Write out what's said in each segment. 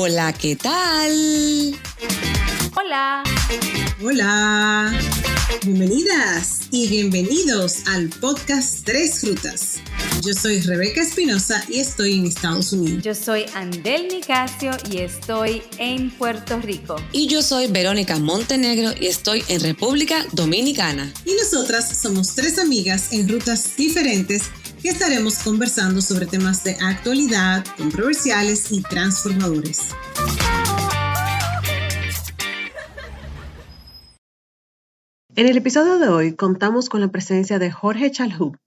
Hola, ¿qué tal? Hola. Hola. Bienvenidas y bienvenidos al podcast Tres Frutas. Yo soy Rebeca Espinosa y estoy en Estados Unidos. Yo soy Andel Nicasio y estoy en Puerto Rico. Y yo soy Verónica Montenegro y estoy en República Dominicana. Y nosotras somos tres amigas en rutas diferentes que estaremos conversando sobre temas de actualidad, controversiales y transformadores. En el episodio de hoy contamos con la presencia de Jorge Chalhoub,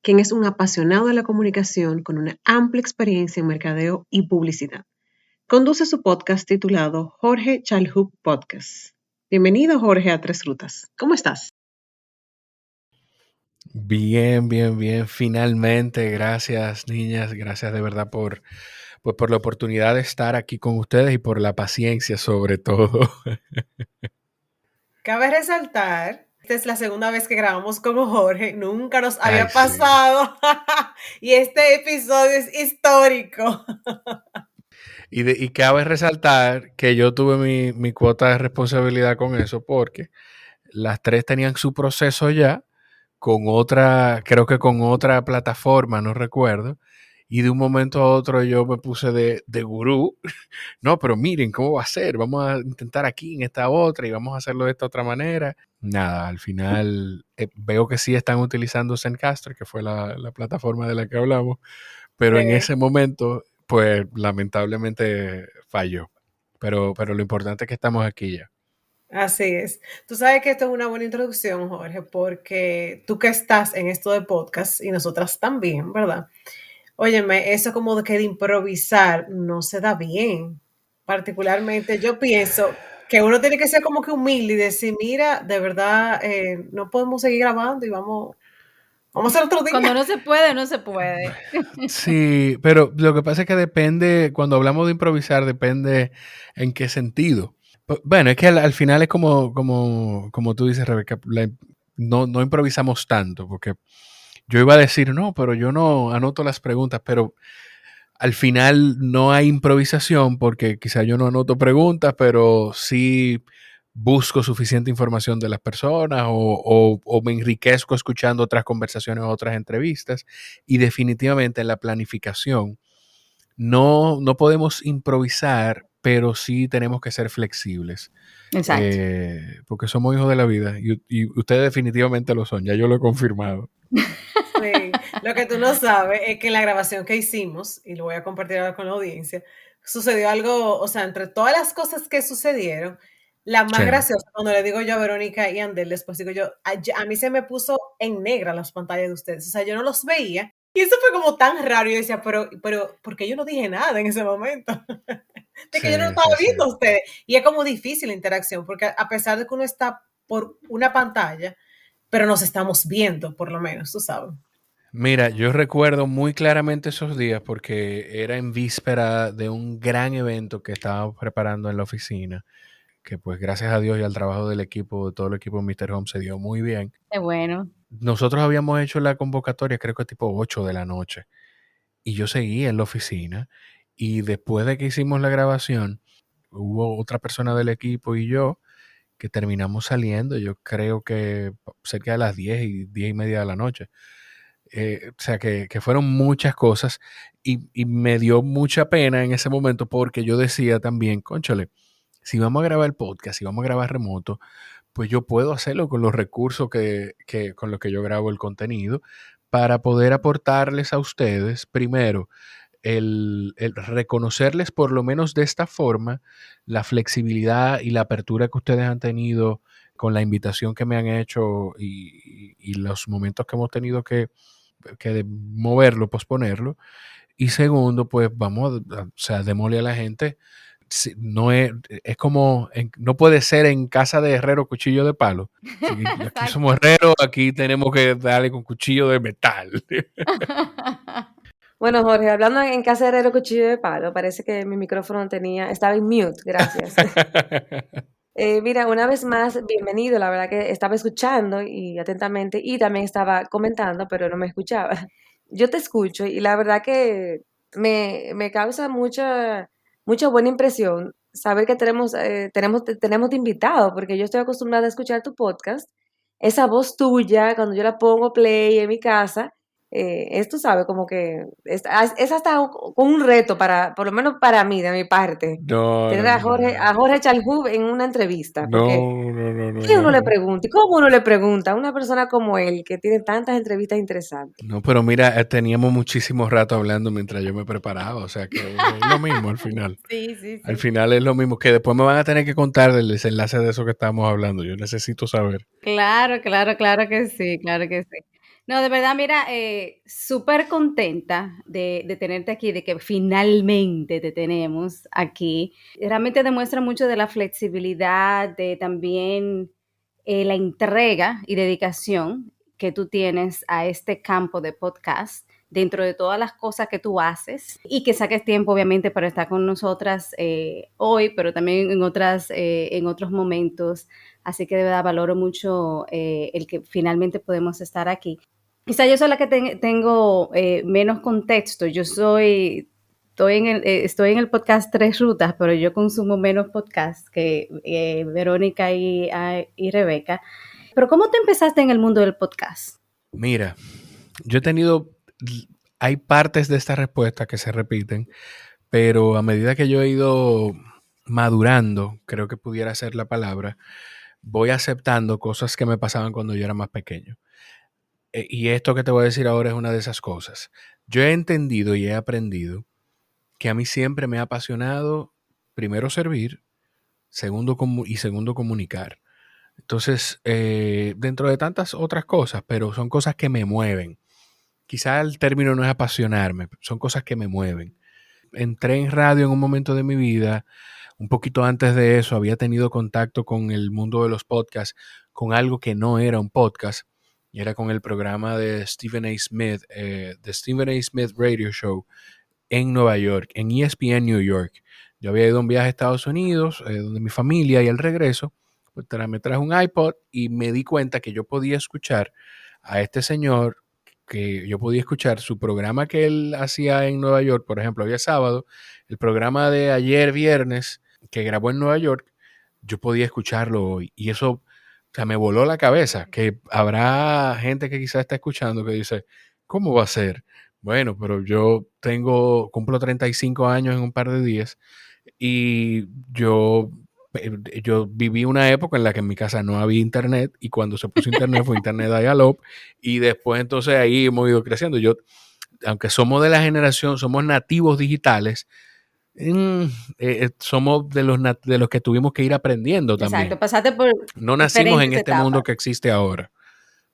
quien es un apasionado de la comunicación con una amplia experiencia en mercadeo y publicidad. Conduce su podcast titulado Jorge Chalhoub Podcast. Bienvenido, Jorge, a Tres Frutas. ¿Cómo estás? Bien. Finalmente, gracias, niñas. Gracias de verdad por la oportunidad de estar aquí con ustedes y por la paciencia sobre todo. Cabe resaltar, esta es la segunda vez que grabamos con Jorge, nunca nos había Ay, pasado y este episodio es histórico. Y cabe resaltar que yo tuve mi cuota de responsabilidad con eso porque las tres tenían su proceso ya con otra, creo que con otra plataforma, no recuerdo. Y de un momento a otro yo me puse de gurú. No, pero miren, ¿cómo va a ser? Vamos a intentar aquí en esta otra y vamos a hacerlo de esta otra manera. Nada, al final veo que sí están utilizando Zencastr, que fue la plataforma de la que hablamos, pero en ese momento, pues lamentablemente falló. Pero lo importante es que estamos aquí ya. Así es. Tú sabes que esto es una buena introducción, Jorge, porque tú que estás en esto de podcast y nosotras también, ¿verdad? Óyeme, eso como de que de improvisar no se da bien. Particularmente yo pienso que uno tiene que ser como que humilde y decir, mira, de verdad, no podemos seguir grabando y vamos a hacer otro día. Cuando no se puede, no se puede. Sí, pero lo que pasa es que depende, cuando hablamos de improvisar, depende en qué sentido. Bueno, es que al final es como tú dices, Rebeca, no improvisamos tanto, porque yo iba a decir, no, pero yo no anoto las preguntas, pero al final no hay improvisación porque quizá yo no anoto preguntas, pero sí busco suficiente información de las personas o me enriquezco escuchando otras conversaciones o otras entrevistas. Y definitivamente en la planificación no podemos improvisar, pero sí tenemos que ser flexibles. Exacto. Porque somos hijos de la vida y ustedes definitivamente lo son, ya yo lo he confirmado. Sí, lo que tú no sabes es que en la grabación que hicimos, y lo voy a compartir ahora con la audiencia, sucedió algo, o sea, entre todas las cosas que sucedieron, la más Sí. graciosa, cuando le digo yo a Verónica y a Andel, después digo yo, a mí se me puso en negra las pantallas de ustedes, o sea, yo no los veía, y eso fue como tan raro, yo decía, pero, ¿por qué yo no dije nada en ese momento? De que yo no lo estaba viendo a ustedes, y es como difícil la interacción, porque a pesar de que uno está por una pantalla, pero nos estamos viendo, por lo menos, tú sabes. Mira, yo recuerdo muy claramente esos días porque era en víspera de un gran evento que estábamos preparando en la oficina, que pues gracias a Dios y al trabajo del equipo, de todo el equipo de Mr. Home se dio muy bien. Qué bueno. Nosotros habíamos hecho la convocatoria creo que tipo 8 de la noche y yo seguía en la oficina y después de que hicimos la grabación hubo otra persona del equipo y yo que terminamos saliendo, yo creo que cerca de las 10 y 10 y media de la noche. O sea, que fueron muchas cosas y me dio mucha pena en ese momento porque yo decía también, cónchale, si vamos a grabar el podcast, si vamos a grabar remoto, pues yo puedo hacerlo con los recursos con los que yo grabo el contenido para poder aportarles a ustedes, primero, el reconocerles por lo menos de esta forma la flexibilidad y la apertura que ustedes han tenido con la invitación que me han hecho y los momentos que hemos tenido que moverlo, posponerlo. Y segundo, pues vamos o sea, démosle a la gente. No es como, no puede ser en casa de herrero cuchillo de palo. Aquí somos herreros, aquí tenemos que darle con cuchillo de metal. Bueno, Jorge, hablando en casa de herrero cuchillo de palo, parece que mi micrófono estaba en mute, gracias. Mira, una vez más, bienvenido, la verdad que estaba escuchando y atentamente y también estaba comentando, pero no me escuchaba. Yo te escucho y la verdad que me causa mucha mucha buena impresión saber que tenemos de invitado, porque yo estoy acostumbrada a escuchar tu podcast, esa voz tuya, cuando yo la pongo play en mi casa, tú sabes, como que es hasta un reto por lo menos para mí, de mi parte, No, tener no, no, no, a no. Jorge Chalhub en una entrevista, porque No, no, no, no, ¿qué uno le no. pregunta? ¿Y cómo uno le pregunta a una persona como él, que tiene tantas entrevistas interesantes? No, pero mira, teníamos muchísimo rato hablando mientras yo me preparaba, o sea que es lo mismo al final. Sí, sí, Al sí. final es lo mismo, que después me van a tener que contar del desenlace de eso que estábamos hablando. Yo necesito saber. Claro, claro, claro que sí, claro que sí. No, de verdad, mira, súper contenta de tenerte aquí, de que finalmente te tenemos aquí. Realmente demuestra mucho de la flexibilidad, de también la entrega y dedicación que tú tienes a este campo de podcast dentro de todas las cosas que tú haces y que saques tiempo obviamente para estar con nosotras hoy, pero también en otros momentos. Así que de verdad valoro mucho el que finalmente podemos estar aquí. Quizá yo soy la que tengo menos contexto. Estoy en el podcast Tres Rutas, pero yo consumo menos podcast que Verónica y Rebeca. Pero ¿cómo te empezaste en el mundo del podcast? Mira, yo he tenido, hay partes de esta respuesta que se repiten, pero a medida que yo he ido madurando, creo que pudiera ser la palabra, voy aceptando cosas que me pasaban cuando yo era más pequeño. Y esto que te voy a decir ahora es una de esas cosas. Yo he entendido y he aprendido que a mí siempre me ha apasionado, primero servir, segundo comunicar. Entonces, dentro de tantas otras cosas, pero son cosas que me mueven. Quizá el término no es apasionarme, son cosas que me mueven. Entré en radio en un momento de mi vida, un poquito antes de eso había tenido contacto con el mundo de los podcasts, con algo que no era un podcast, y era con el programa de Stephen A. Smith, The Stephen A. Smith Radio Show en Nueva York, en ESPN New York. Yo había ido a un viaje a Estados Unidos, donde mi familia, y al regreso, pues, me traje un iPod y me di cuenta que yo podía escuchar a este señor, que yo podía escuchar su programa que él hacía en Nueva York, por ejemplo, había sábado, el programa de ayer viernes que grabó en Nueva York, yo podía escucharlo hoy. Y eso, o sea, me voló la cabeza, que habrá gente que quizás está escuchando que dice, ¿cómo va a ser? Bueno, pero yo cumplo 35 años en un par de días y yo viví una época en la que en mi casa no había internet y cuando se puso internet fue internet dial-up y después entonces ahí hemos ido creciendo. Aunque somos de la generación, somos nativos digitales, somos de los que tuvimos que ir aprendiendo también. Exacto, pasaste por No nacimos en diferentes este mundo etapas. que existe ahora.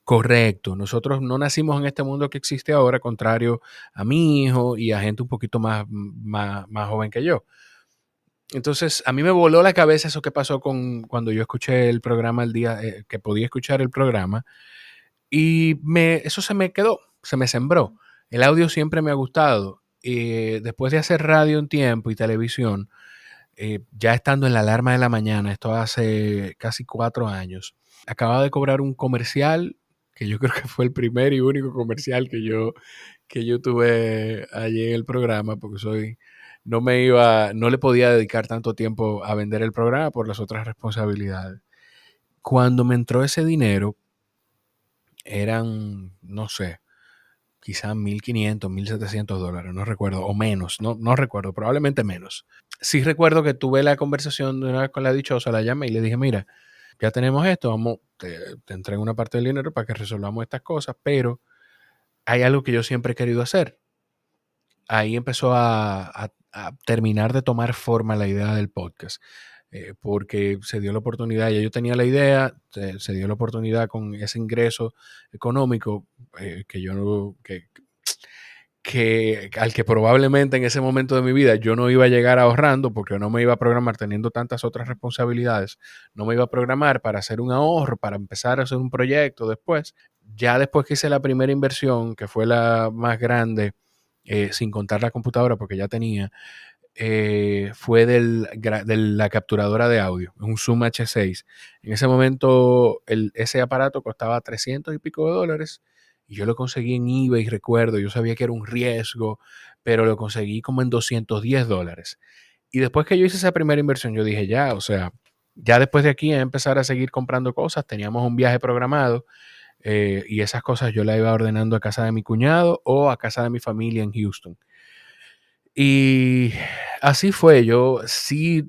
Correcto, nosotros no nacimos en este mundo que existe ahora, contrario a mi hijo y a gente un poquito más joven que yo. Entonces, a mí me voló la cabeza eso que pasó cuando yo escuché el programa el día que podía escuchar el programa y eso se me quedó, se me sembró. El audio siempre me ha gustado. Después de hacer radio un tiempo y televisión, ya estando en la alarma de la mañana, esto hace casi 4 años, acababa de cobrar un comercial que yo creo que fue el primer y único comercial que yo tuve allí en el programa, porque no le podía dedicar tanto tiempo a vender el programa por las otras responsabilidades. Cuando me entró ese dinero, eran, no sé, quizás $1,500, $1,700, no recuerdo, o menos, no recuerdo, probablemente menos. Sí recuerdo que tuve la conversación de una vez con la dichosa, la llamé y le dije, mira, ya tenemos esto, te entrego una parte del dinero para que resolvamos estas cosas, pero hay algo que yo siempre he querido hacer. Ahí empezó a terminar de tomar forma la idea del podcast, porque se dio la oportunidad, ya yo tenía la idea, se dio la oportunidad con ese ingreso económico al que probablemente en ese momento de mi vida yo no iba a llegar ahorrando porque no me iba a programar teniendo tantas otras responsabilidades, no me iba a programar para hacer un ahorro, para empezar a hacer un proyecto después. Ya después que hice la primera inversión, que fue la más grande, sin contar la computadora porque ya tenía, fue de la capturadora de audio, un Zoom H6. En ese momento ese aparato costaba $300 y pico y yo lo conseguí en eBay, recuerdo, yo sabía que era un riesgo, pero lo conseguí como en $210. Y después que yo hice esa primera inversión, yo dije, ya, o sea, ya después de aquí a empezar a seguir comprando cosas. Teníamos un viaje programado y esas cosas yo las iba ordenando a casa de mi cuñado o a casa de mi familia en Houston. Y así fue. Yo sí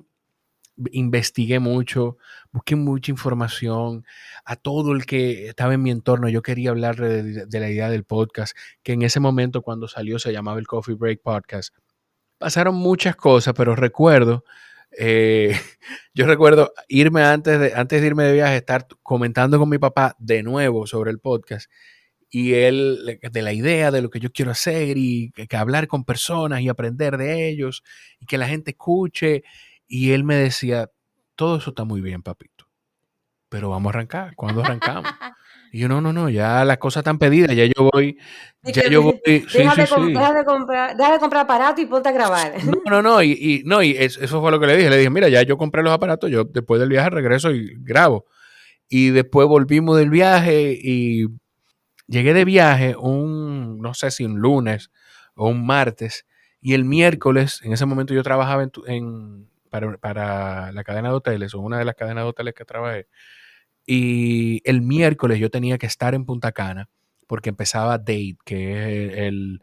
investigué mucho, busqué mucha información. A todo el que estaba en mi entorno, yo quería hablar de la idea del podcast, que en ese momento cuando salió se llamaba el Coffee Break Podcast. Pasaron muchas cosas, pero recuerdo, yo recuerdo irme antes de irme de viaje, estar comentando con mi papá de nuevo sobre el podcast y él de la idea de lo que yo quiero hacer y que hablar con personas y aprender de ellos y que la gente escuche. Y él me decía, todo eso está muy bien, papito, pero vamos a arrancar. ¿Cuándo arrancamos? Y yo, no, ya las cosas están pedidas, ya yo voy, sí, Deja de comprar aparato y ponte a grabar. No, y eso fue lo que le dije. Le dije, mira, ya yo compré los aparatos, yo después del viaje regreso y grabo. Y después volvimos del viaje y llegué de viaje no sé si un lunes o un martes, y el miércoles, en ese momento yo trabajaba para la cadena de hoteles, o una de las cadenas de hoteles que trabajé, y el miércoles yo tenía que estar en Punta Cana porque empezaba DATE, que es el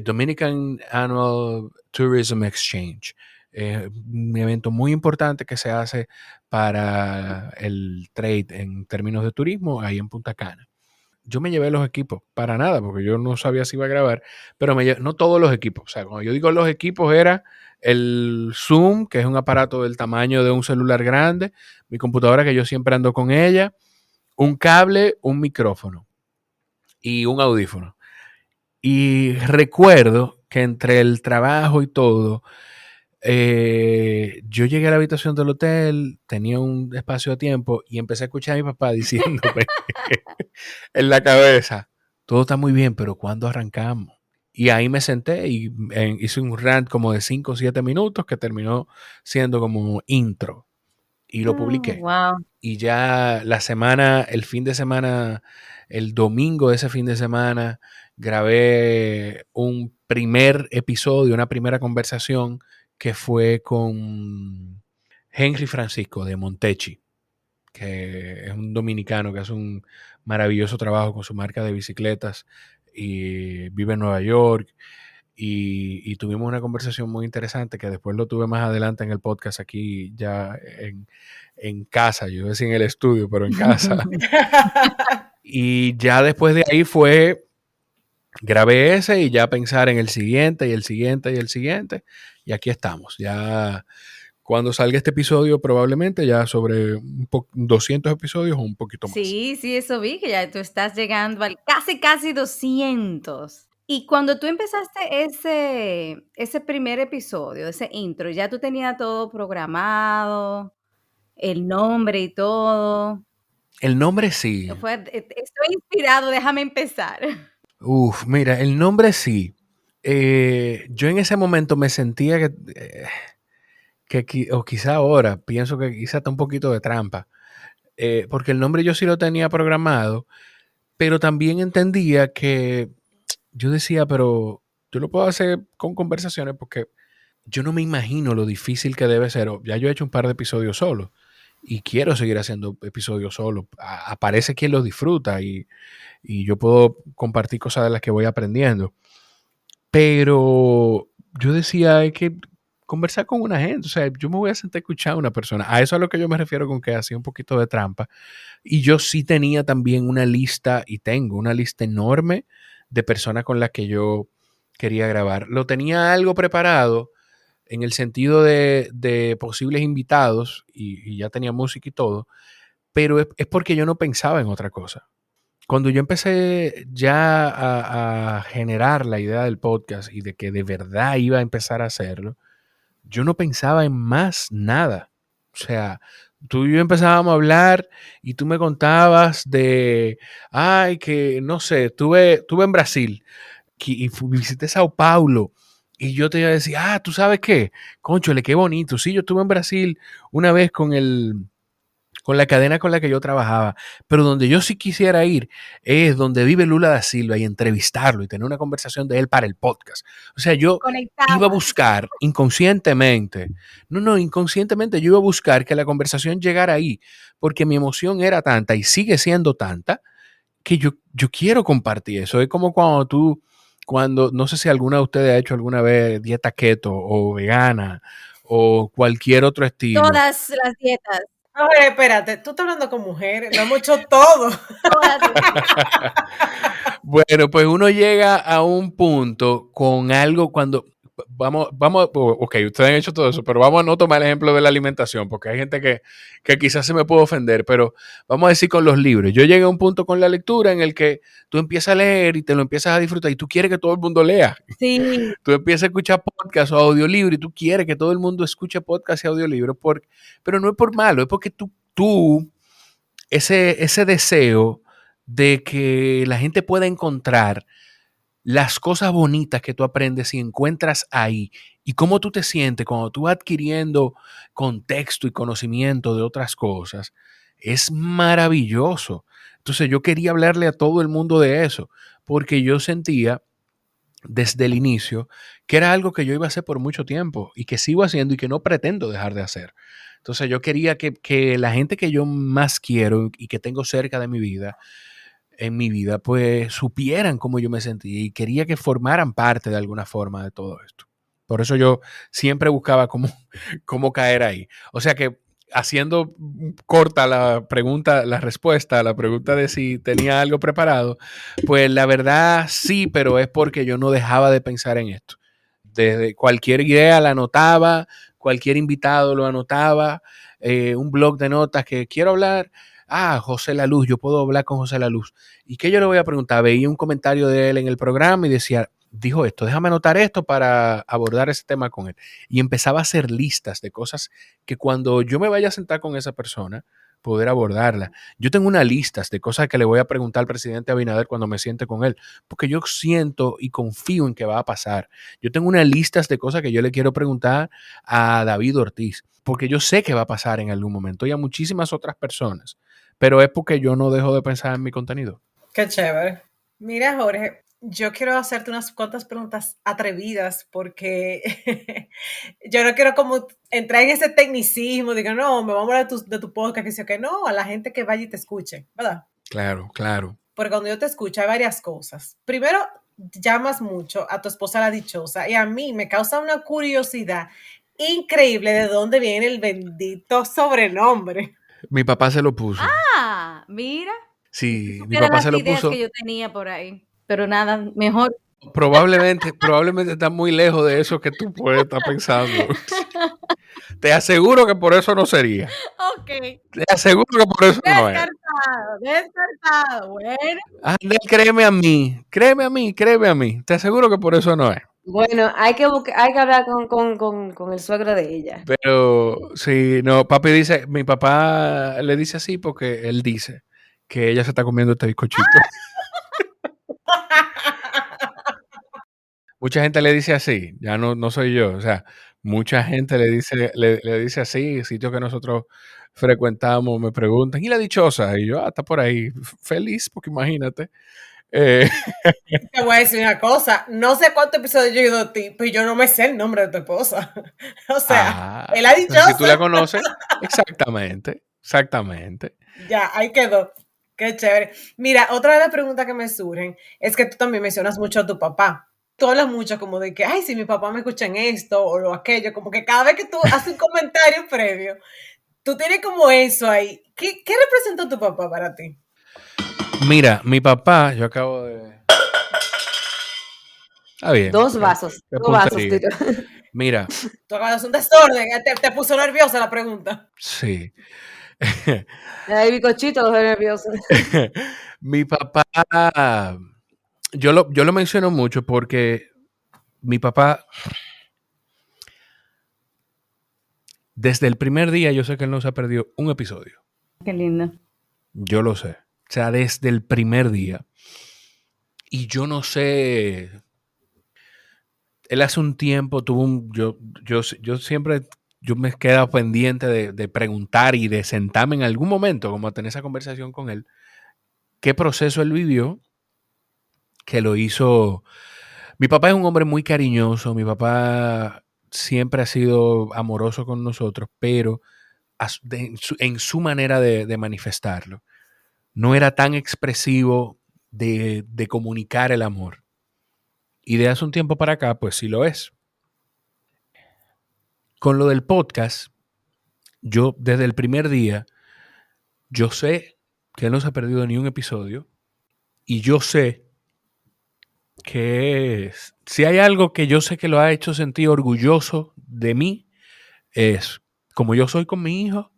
Dominican Annual Tourism Exchange. Un evento muy importante que se hace para el trade en términos de turismo ahí en Punta Cana. Yo me llevé los equipos para nada, porque yo no sabía si iba a grabar, pero no todos los equipos. O sea, cuando yo digo los equipos era el Zoom, que es un aparato del tamaño de un celular grande, mi computadora que yo siempre ando con ella, un cable, un micrófono y un audífono. Y recuerdo que entre el trabajo y todo, yo llegué a la habitación del hotel, tenía un espacio de tiempo y empecé a escuchar a mi papá diciéndome en la cabeza, todo está muy bien, pero ¿cuándo arrancamos? Y ahí me senté y hice un rant como de 5 o 7 minutos que terminó siendo como intro y lo publiqué. Wow. Y ya el fin de semana, el domingo de ese fin de semana, grabé un primer episodio, una primera conversación que fue con Henry Francisco de Montechi, que es un dominicano que hace un maravilloso trabajo con su marca de bicicletas y vive en Nueva York. Y tuvimos una conversación muy interesante que después lo tuve más adelante en el podcast aquí ya en casa, yo decía en el estudio, pero en casa. Y ya después de ahí grabé ese y ya pensar en el siguiente y el siguiente y el siguiente. Y aquí estamos, ya cuando salga este episodio probablemente ya sobre 200 episodios o un poquito más. Sí, eso vi, que ya tú estás llegando al casi 200. Y cuando tú empezaste ese primer episodio, ese intro, ya tú tenías todo programado, el nombre y todo. El nombre sí. Estoy inspirado, déjame empezar. Mira, el nombre sí. Yo en ese momento me sentía o quizá ahora, pienso que quizá está un poquito de trampa, porque el nombre yo sí lo tenía programado, pero también entendía que yo decía, pero yo lo puedo hacer con conversaciones porque yo no me imagino lo difícil que debe ser. Ya yo he hecho un par de episodios solo y quiero seguir haciendo episodios solo. Aparece quien los disfruta y yo puedo compartir cosas de las que voy aprendiendo. Pero yo decía, hay que conversar con una gente. O sea, yo me voy a sentar a escuchar a una persona. A eso es a lo que yo me refiero con que hacía un poquito de trampa. Y yo sí tenía también una lista, y tengo una lista enorme de personas con las que yo quería grabar. Lo tenía algo preparado en el sentido de posibles invitados y ya tenía música y todo, pero es porque yo no pensaba en otra cosa. Cuando yo empecé ya a generar la idea del podcast y de que de verdad iba a empezar a hacerlo, yo no pensaba en más nada. O sea, tú y yo empezábamos a hablar y tú me contabas que no sé, estuve en Brasil y visité Sao Paulo. Y yo te iba a decir, ¿tú sabes qué? Cónchale, qué bonito. Sí, yo estuve en Brasil una vez con el con la cadena con la que yo trabajaba. Pero donde yo sí quisiera ir es donde vive Lula da Silva y entrevistarlo y tener una conversación de él para el podcast. O sea, yo iba a buscar inconscientemente, inconscientemente yo iba a buscar que la conversación llegara ahí, porque mi emoción era tanta y sigue siendo tanta que yo quiero compartir eso. Es como cuando, no sé si alguna de ustedes ha hecho alguna vez dieta keto o vegana o cualquier otro estilo. Todas las dietas. A ver, espérate, tú estás hablando con mujeres, lo hemos hecho todo. Bueno, pues uno llega a un punto con algo cuando vamos, ok, ustedes han hecho todo eso, pero vamos a no tomar el ejemplo de la alimentación, porque hay gente que quizás se me puede ofender, pero vamos a decir con los libros. Yo llegué a un punto con la lectura en el que tú empiezas a leer y te lo empiezas a disfrutar y tú quieres que todo el mundo lea. Sí. Tú empiezas a escuchar podcast o audiolibro y tú quieres que todo el mundo escuche podcast y audiolibro, pero no es por malo, es porque tú ese deseo de que la gente pueda encontrar las cosas bonitas que tú aprendes y encuentras ahí y cómo tú te sientes cuando tú vas adquiriendo contexto y conocimiento de otras cosas, es maravilloso. Entonces yo quería hablarle a todo el mundo de eso, porque yo sentía desde el inicio que era algo que yo iba a hacer por mucho tiempo y que sigo haciendo y que no pretendo dejar de hacer. Entonces yo quería que la gente que yo más quiero y que tengo cerca de mi vida, en mi vida, pues supieran cómo yo me sentía y quería que formaran parte de alguna forma de todo esto. Por eso yo siempre buscaba cómo caer ahí. O sea que haciendo corta la respuesta a la pregunta de si tenía algo preparado, pues la verdad sí, pero es porque yo no dejaba de pensar en esto. Desde cualquier idea la anotaba, cualquier invitado lo anotaba, un blog de notas que quiero hablar. José La Luz, yo puedo hablar con José La Luz. ¿Y qué yo le voy a preguntar? Veía un comentario de él en el programa y decía, dijo esto, déjame anotar esto para abordar ese tema con él. Y empezaba a hacer listas de cosas que cuando yo me vaya a sentar con esa persona, poder abordarla. Yo tengo una lista de cosas que le voy a preguntar al presidente Abinader cuando me siente con él, porque yo siento y confío en que va a pasar. Yo tengo una lista de cosas que yo le quiero preguntar a David Ortiz, porque yo sé que va a pasar en algún momento y a muchísimas otras personas, pero es porque yo no dejo de pensar en mi contenido. Qué chévere. Mira, Jorge, yo quiero hacerte unas cuantas preguntas atrevidas porque yo no quiero como entrar en ese tecnicismo, digo, no, me vamos a hablar de tu podcast, que sí o que no, a la gente que vaya y te escuche, ¿verdad? Claro, claro. Porque cuando yo te escucho hay varias cosas. Primero, llamas mucho a tu esposa la dichosa y a mí me causa una curiosidad increíble de dónde viene el bendito sobrenombre. Mi papá se lo puso. Mira. Sí, mi papá se lo puso. Que yo tenía por ahí, pero nada, mejor. Probablemente está muy lejos de eso que tú puedes estar pensando. Te aseguro que por eso no sería. Ok. Te aseguro que por eso no es. Descartado. Bueno. Andel, créeme a mí. Te aseguro que por eso no es. Bueno, hay que hablar con el suegro de ella. Pero sí, no, papi dice, mi papá le dice así porque él dice que ella se está comiendo este bizcochito. Mucha gente le dice así, ya no soy yo, o sea, mucha gente le dice así, sitios que nosotros frecuentamos, me preguntan, ¿y la dichosa? Y yo, está por ahí, feliz, porque imagínate. Te voy a decir una cosa, no sé cuántos episodios yo he ido a ti, pero yo no me sé el nombre de tu esposa. O sea, él ha dicho. Si tú la conoces, exactamente. Ya, ahí quedó. Qué chévere. Mira, otra de las preguntas que me surgen es que tú también mencionas mucho a tu papá. Tú hablas mucho como de que, ay, si mi papá me escucha en esto o lo aquello, como que cada vez que tú haces un comentario previo, tú tienes como eso ahí. ¿Qué representa tu papá para ti? Mira, mi papá, yo acabo de... Está bien. Dos vasos. Tito. Mira. Tú acabas de hacer un desorden, te puso nerviosa la pregunta. Sí. Hay bizcochito nervioso. Mi papá, yo lo menciono mucho porque mi papá, desde el primer día, yo sé que él no se ha perdido un episodio. Qué lindo. Yo lo sé. O sea, desde el primer día. Y yo no sé. Él hace un tiempo tuvo yo siempre yo me he quedado pendiente de preguntar y de sentarme en algún momento, como a tener esa conversación con él, qué proceso él vivió que lo hizo. Mi papá es un hombre muy cariñoso, mi papá siempre ha sido amoroso con nosotros, pero en su manera de manifestarlo. No era tan expresivo de comunicar el amor. Y de hace un tiempo para acá, pues sí lo es. Con lo del podcast, yo desde el primer día, yo sé que él no se ha perdido ni un episodio y yo sé que si hay algo que yo sé que lo ha hecho sentir orgulloso de mí, es como yo soy con mi hijo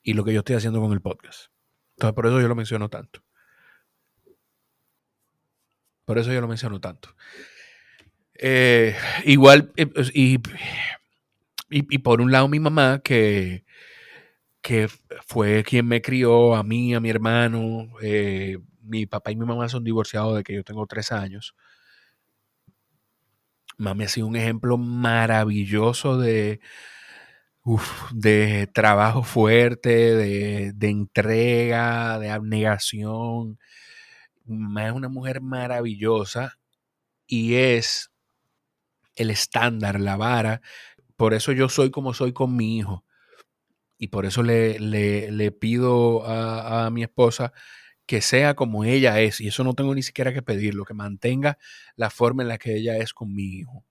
y lo que yo estoy haciendo con el podcast. Entonces, por eso yo lo menciono tanto. Por eso yo lo menciono tanto. Igual, y por un lado mi mamá, que fue quien me crió a mí, a mi hermano. Mi papá y mi mamá son divorciados desde que yo tengo 3 años. Mami ha sido un ejemplo maravilloso de trabajo fuerte, de entrega, de abnegación. Es una mujer maravillosa y es el estándar, la vara. Por eso yo soy como soy con mi hijo. Y por eso le pido a mi esposa que sea como ella es. Y eso no tengo ni siquiera que pedirlo, que mantenga la forma en la que ella es con mi hijo.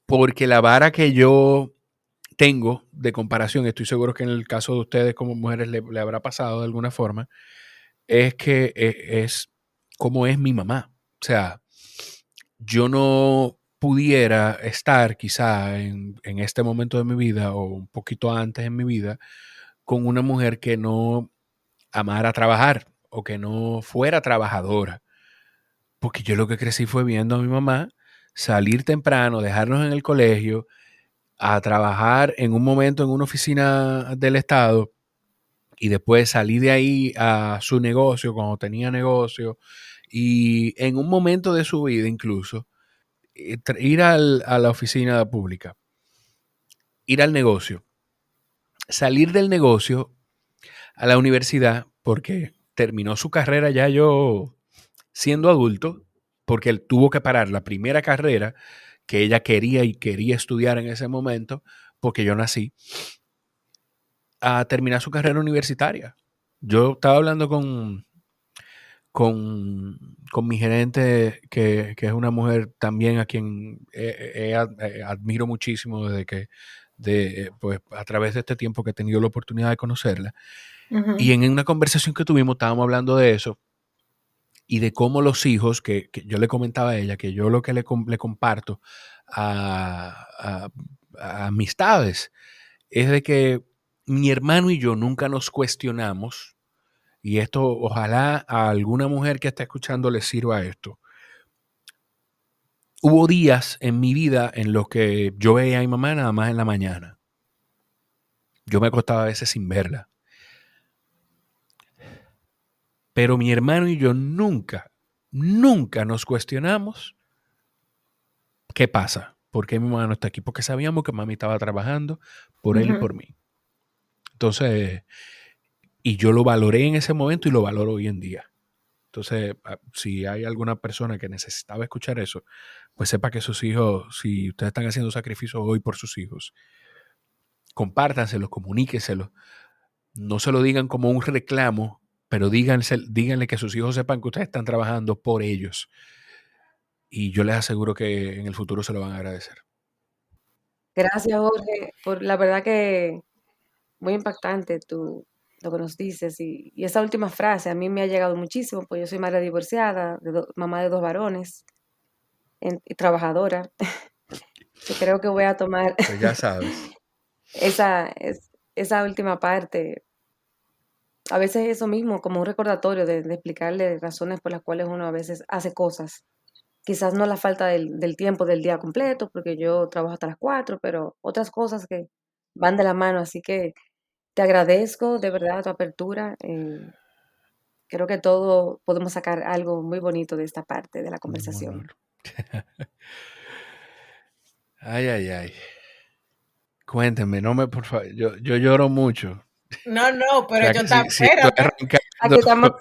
Porque la vara que yo tengo de comparación, estoy seguro que en el caso de ustedes como mujeres le habrá pasado de alguna forma, es que es como es mi mamá. O sea, yo no pudiera estar quizá en este momento de mi vida o un poquito antes en mi vida con una mujer que no amara trabajar o que no fuera trabajadora. Porque yo lo que crecí fue viendo a mi mamá salir temprano, dejarnos en el colegio, a trabajar en un momento en una oficina del Estado y después salir de ahí a su negocio cuando tenía negocio y en un momento de su vida incluso ir a la oficina pública, ir al negocio, salir del negocio a la universidad porque terminó su carrera ya yo siendo adulto, porque él tuvo que parar la primera carrera que ella quería estudiar en ese momento, porque yo nací, a terminar su carrera universitaria. Yo estaba hablando con mi gerente, que es una mujer también a quien admiro muchísimo desde que, pues a través de este tiempo que he tenido la oportunidad de conocerla. Y en una conversación que tuvimos estábamos hablando de eso y de cómo los hijos, que yo le comentaba a ella, que yo lo que le comparto a amistades, es de que mi hermano y yo nunca nos cuestionamos, y esto ojalá a alguna mujer que está escuchando le sirva esto. Hubo días en mi vida en los que yo veía a mi mamá nada más en la mañana. Yo me acostaba a veces sin verla. Pero mi hermano y yo nunca nos cuestionamos qué pasa. ¿Por qué mi mamá no está aquí? Porque sabíamos que mami estaba trabajando por él y por mí. Entonces, y yo lo valoré en ese momento y lo valoro hoy en día. Entonces, si hay alguna persona que necesitaba escuchar eso, pues sepa que sus hijos, si ustedes están haciendo sacrificios hoy por sus hijos, compártanselos, comuníquenselos. No se lo digan como un reclamo, pero díganle que sus hijos sepan que ustedes están trabajando por ellos. Y yo les aseguro que en el futuro se lo van a agradecer. Gracias, Jorge, por la verdad que muy impactante lo que nos dices. Y esa última frase a mí me ha llegado muchísimo, pues yo soy madre divorciada, mamá de 2 varones y trabajadora. Yo creo que voy a tomar Pues ya sabes. esa última parte. A veces eso mismo, como un recordatorio de explicarle razones por las cuales uno a veces hace cosas. Quizás no la falta del tiempo del día completo, porque yo trabajo hasta las 4, pero otras cosas que van de la mano. Así que te agradezco de verdad tu apertura. Creo que todos podemos sacar algo muy bonito de esta parte de la conversación. Ay, ay, ay. Cuénteme, no me, por favor, yo lloro mucho. No, O pero sea, yo que si estoy espérate. Aquí arrancando, estamos.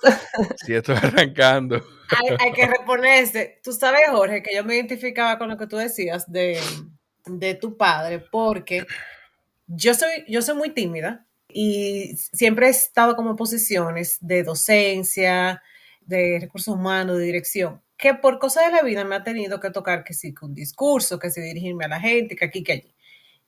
si estoy arrancando. Hay que reponerse. Tú sabes, Jorge, que yo me identificaba con lo que tú decías de tu padre, porque yo soy muy tímida y siempre he estado como en posiciones de docencia, de recursos humanos, de dirección, que por cosas de la vida me ha tenido que tocar que sí, que un discurso, que sí, dirigirme a la gente, que aquí, que allí.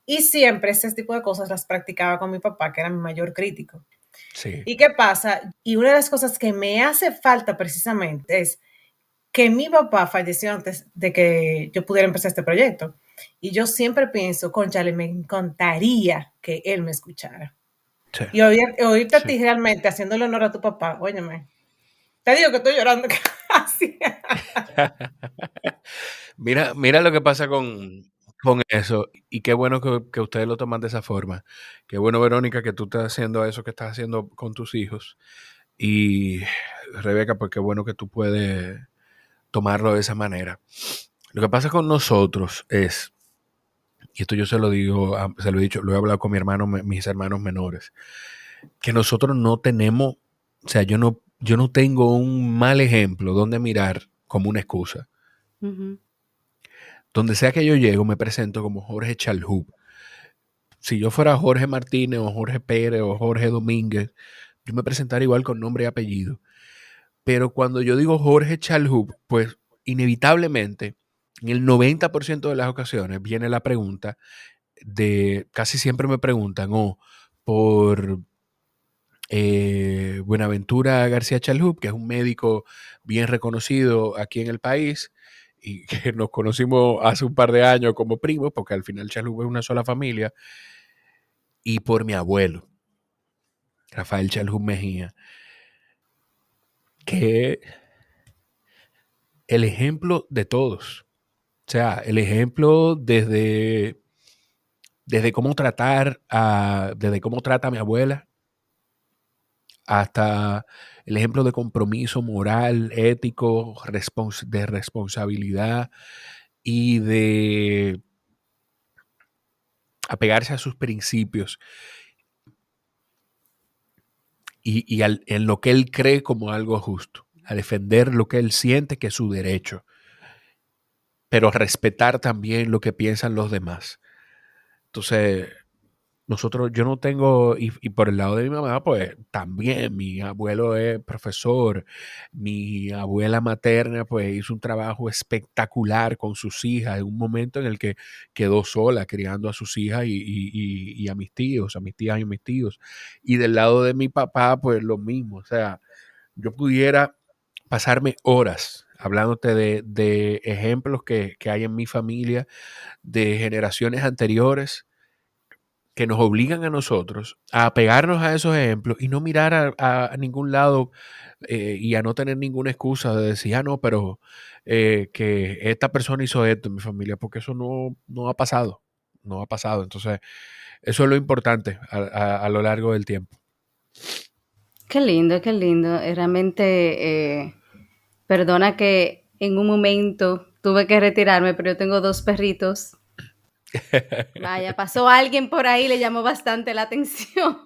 Y siempre ese tipo de cosas las practicaba con mi papá, que era mi mayor crítico. Sí, ¿Y qué pasa? Y una de las cosas que me hace falta precisamente es que mi papá falleció antes de que yo pudiera empezar este proyecto. Y yo siempre pienso, conchale, me encantaría que él me escuchara. sí, Y oírte a sí. ti realmente haciéndole honor a tu papá, óyeme, te digo que estoy llorando casi. Mira lo que pasa con eso. Y qué bueno que ustedes lo toman de esa forma. Qué bueno, Verónica, que tú estás haciendo eso que estás haciendo con tus hijos. Y Rebeca, pues qué bueno que tú puedes tomarlo de esa manera. Lo que pasa con nosotros es, y esto yo se lo digo, se lo he dicho, lo he hablado con mi hermano, mis hermanos menores, que nosotros no tenemos, o sea, yo no tengo un mal ejemplo donde mirar como una excusa. Ujú. Donde sea que yo llego, me presento como Jorge Chalhub. Si yo fuera Jorge Martínez o Jorge Pérez o Jorge Domínguez, yo me presentaría igual con nombre y apellido. Pero cuando yo digo Jorge Chalhub, pues inevitablemente, en el 90% de las ocasiones, viene la pregunta casi siempre me preguntan, por Buenaventura García Chalhub, que es un médico bien reconocido aquí en el país y que nos conocimos hace un par de años como primos, porque al final Chalhub es una sola familia, y por mi abuelo, Rafael Chalhub Mejía, que es el ejemplo de todos. O sea, el ejemplo desde cómo desde cómo trata a mi abuela, hasta el ejemplo de compromiso moral, ético, de responsabilidad y de apegarse a sus principios en lo que él cree como algo justo, a defender lo que él siente que es su derecho, pero respetar también lo que piensan los demás. Entonces, yo no tengo, y por el lado de mi mamá, pues también mi abuelo es profesor, mi abuela materna pues hizo un trabajo espectacular con sus hijas en un momento en el que quedó sola criando a sus hijas y a mis tíos, a mis tías y a mis tíos. Y del lado de mi papá pues lo mismo, o sea, yo pudiera pasarme horas hablándote de ejemplos que hay en mi familia, de generaciones anteriores que nos obligan a nosotros a apegarnos a esos ejemplos y no mirar a ningún lado y a no tener ninguna excusa de decir, no, pero que esta persona hizo esto en mi familia, porque eso no ha pasado, no ha pasado. Entonces, eso es lo importante a lo largo del tiempo. Qué lindo, qué lindo. Realmente, perdona que en un momento tuve que retirarme, pero yo tengo 2 perritos. Vaya, pasó alguien por ahí, le llamó bastante la atención.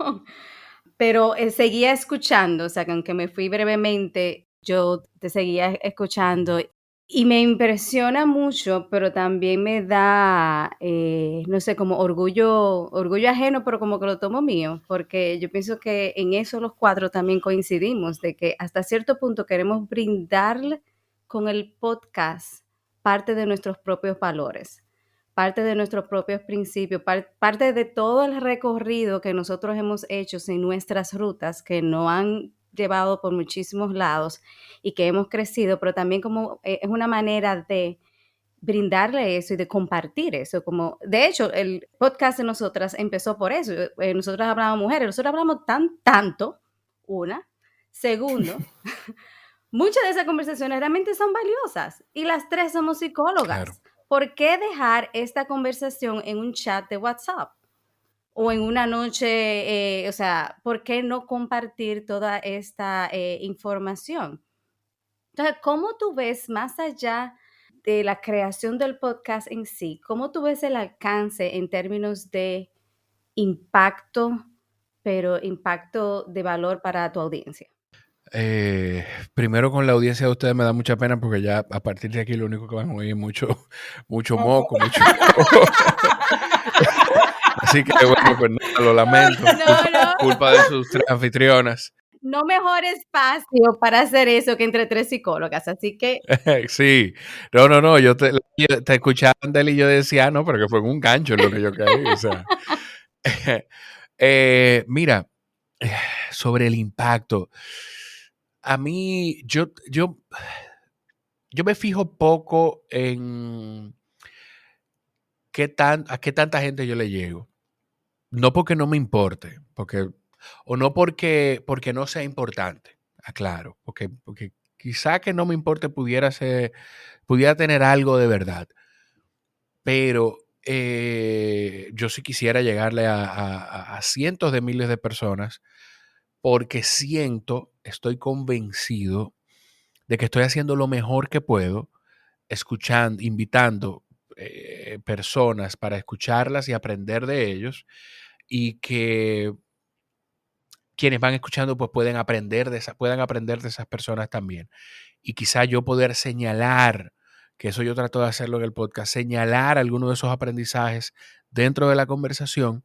Pero seguía escuchando, o sea, que aunque me fui brevemente, yo te seguía escuchando y me impresiona mucho, pero también me da, no sé, como orgullo ajeno, pero como que lo tomo mío, porque yo pienso que en eso los 4 también coincidimos, de que hasta cierto punto queremos brindarle con el podcast parte de nuestros propios valores, parte de nuestros propios principios, parte de todo el recorrido que nosotros hemos hecho en nuestras rutas, que nos han llevado por muchísimos lados y que hemos crecido, pero también como es una manera de brindarle eso y de compartir eso. Como, de hecho, el podcast de nosotras empezó por eso. Nosotras hablamos mujeres, nosotros hablamos tanto, una. Segundo, muchas de esas conversaciones realmente son valiosas y las 3 somos psicólogas. Claro. ¿Por qué dejar esta conversación en un chat de WhatsApp o en una noche? O sea, ¿por qué no compartir toda esta información? Entonces, ¿cómo tú ves más allá de la creación del podcast en sí? ¿Cómo tú ves el alcance en términos de impacto, pero impacto de valor para tu audiencia? Primero con la audiencia de ustedes me da mucha pena porque ya a partir de aquí lo único que van a oír es mucho moco, mucho... Así que bueno, pues nada, lo lamento. Culpa de sus tres anfitrionas. No mejor espacio para hacer eso que entre tres psicólogas, así que... Sí, no, yo te escuchaba Andel y yo decía, no, pero que fue un gancho en lo que yo caí, o sea. Mira, sobre el impacto, a mí, yo me fijo poco en a qué tanta gente yo le llego. No porque no me importe, o no porque no sea importante, aclaro, porque quizá que no me importe pudiera tener algo de verdad, pero yo sí quisiera llegarle a cientos de miles de personas porque estoy convencido de que estoy haciendo lo mejor que puedo, escuchando, invitando personas para escucharlas y aprender de ellos, y que quienes van escuchando pues puedan aprender de esas personas también. Y quizá yo poder señalar, que eso yo trato de hacerlo en el podcast, señalar algunos de esos aprendizajes dentro de la conversación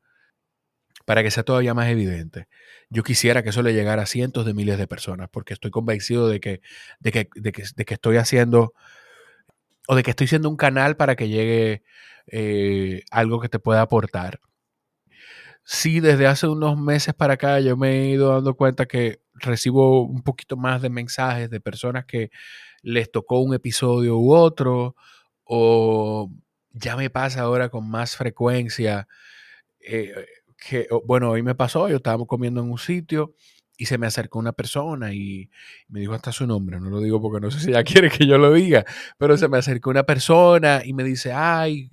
para que sea todavía más evidente. Yo quisiera que eso le llegara a cientos de miles de personas, porque estoy convencido de que estoy haciendo, o de que estoy siendo un canal para que llegue algo que te pueda aportar. Sí, desde hace unos meses para acá yo me he ido dando cuenta que recibo un poquito más de mensajes de personas que les tocó un episodio u otro, o ya me pasa ahora con más frecuencia. Bueno, hoy me pasó, yo estaba comiendo en un sitio y se me acercó una persona y me dijo hasta su nombre, no lo digo porque no sé si ella quiere que yo lo diga, pero se me acercó una persona y me dice, ay,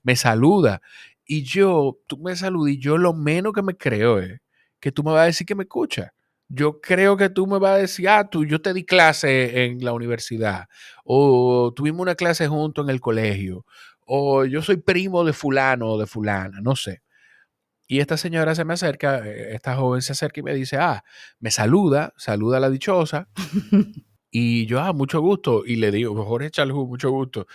me saluda. Y tú me saludas y yo lo menos que me creo es que tú me vas a decir que me escuchas. Yo creo que tú me vas a decir, yo te di clase en la universidad, o tuvimos una clase juntos en el colegio, o yo soy primo de fulano o de fulana, no sé. Y esta señora se me acerca, esta joven se acerca y me dice, me saluda a la dichosa. Y yo, mucho gusto. Y le digo, Jorge Chalhú, mucho gusto.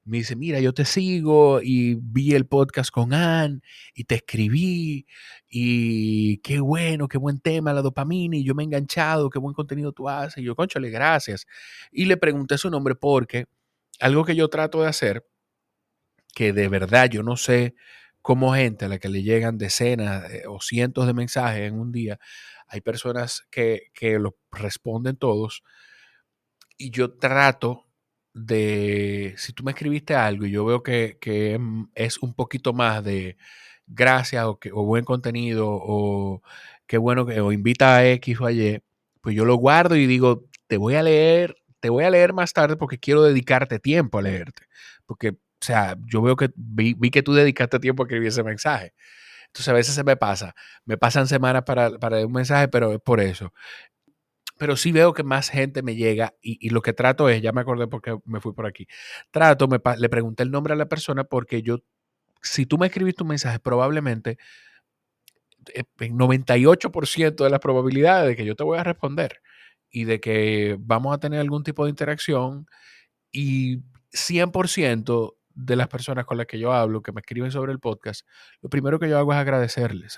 Me dice, mira, yo te sigo y vi el podcast con Ann y te escribí y qué bueno, qué buen tema, la dopamina, y yo me he enganchado, qué buen contenido tú haces. Y yo, cónchale, gracias. Y le pregunté su nombre porque algo que yo trato de hacer, que de verdad yo no sé cómo gente a la que le llegan decenas o cientos de mensajes en un día, hay personas que lo responden todos, y yo trato de, si tú me escribiste algo y yo veo que es un poquito más de gracias o buen contenido o qué bueno o invita a X o a Y, pues yo lo guardo y digo, te voy a leer más tarde porque quiero dedicarte tiempo a leerte. Porque, o sea, yo veo que vi que tú dedicaste tiempo a escribir ese mensaje. Entonces a veces me pasan semanas para un mensaje, pero es por eso. Pero sí veo que más gente me llega y lo que trato es, ya me acordé porque me fui por aquí, le pregunté el nombre a la persona porque si tú me escribiste un mensaje, probablemente en 98% de las probabilidades de que yo te voy a responder y de que vamos a tener algún tipo de interacción, y 100% de las personas con las que yo hablo, que me escriben sobre el podcast, lo primero que yo hago es agradecerles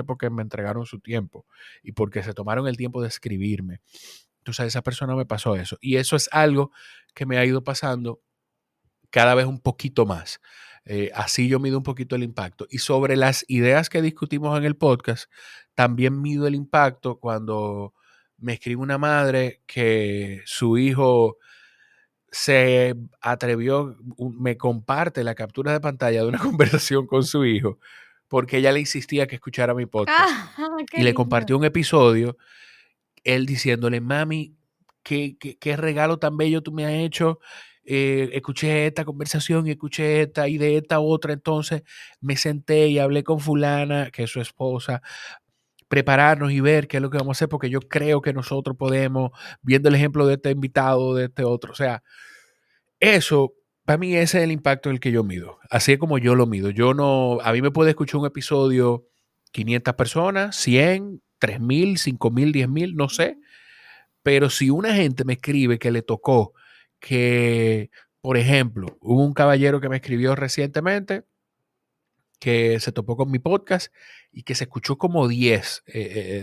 porque me entregaron su tiempo y porque se tomaron el tiempo de escribirme. Entonces a esa persona me pasó eso. Y eso es algo que me ha ido pasando cada vez un poquito más. Así yo mido un poquito el impacto. Y sobre las ideas que discutimos en el podcast, también mido el impacto cuando me escribe una madre que su hijo se atrevió, me comparte la captura de pantalla de una conversación con su hijo, porque ella le insistía que escuchara mi podcast. Qué Y le lindo. compartió un episodio, él diciéndole, mami, qué regalo tan bello tú me has hecho. Escuché esta conversación y escuché esta y de esta otra, entonces me senté y hablé con fulana, que es su esposa, prepararnos y ver qué es lo que vamos a hacer, porque yo creo que nosotros podemos, viendo el ejemplo de este invitado, de este otro, o sea, eso, para mí ese es el impacto en el que yo mido, así es como yo lo mido. A mí me puede escuchar un episodio 500 personas, 100, 3,000, 5,000, 10,000, no sé. Pero si una gente me escribe que le tocó que, por ejemplo, hubo un caballero que me escribió recientemente que se topó con mi podcast y que se escuchó como 10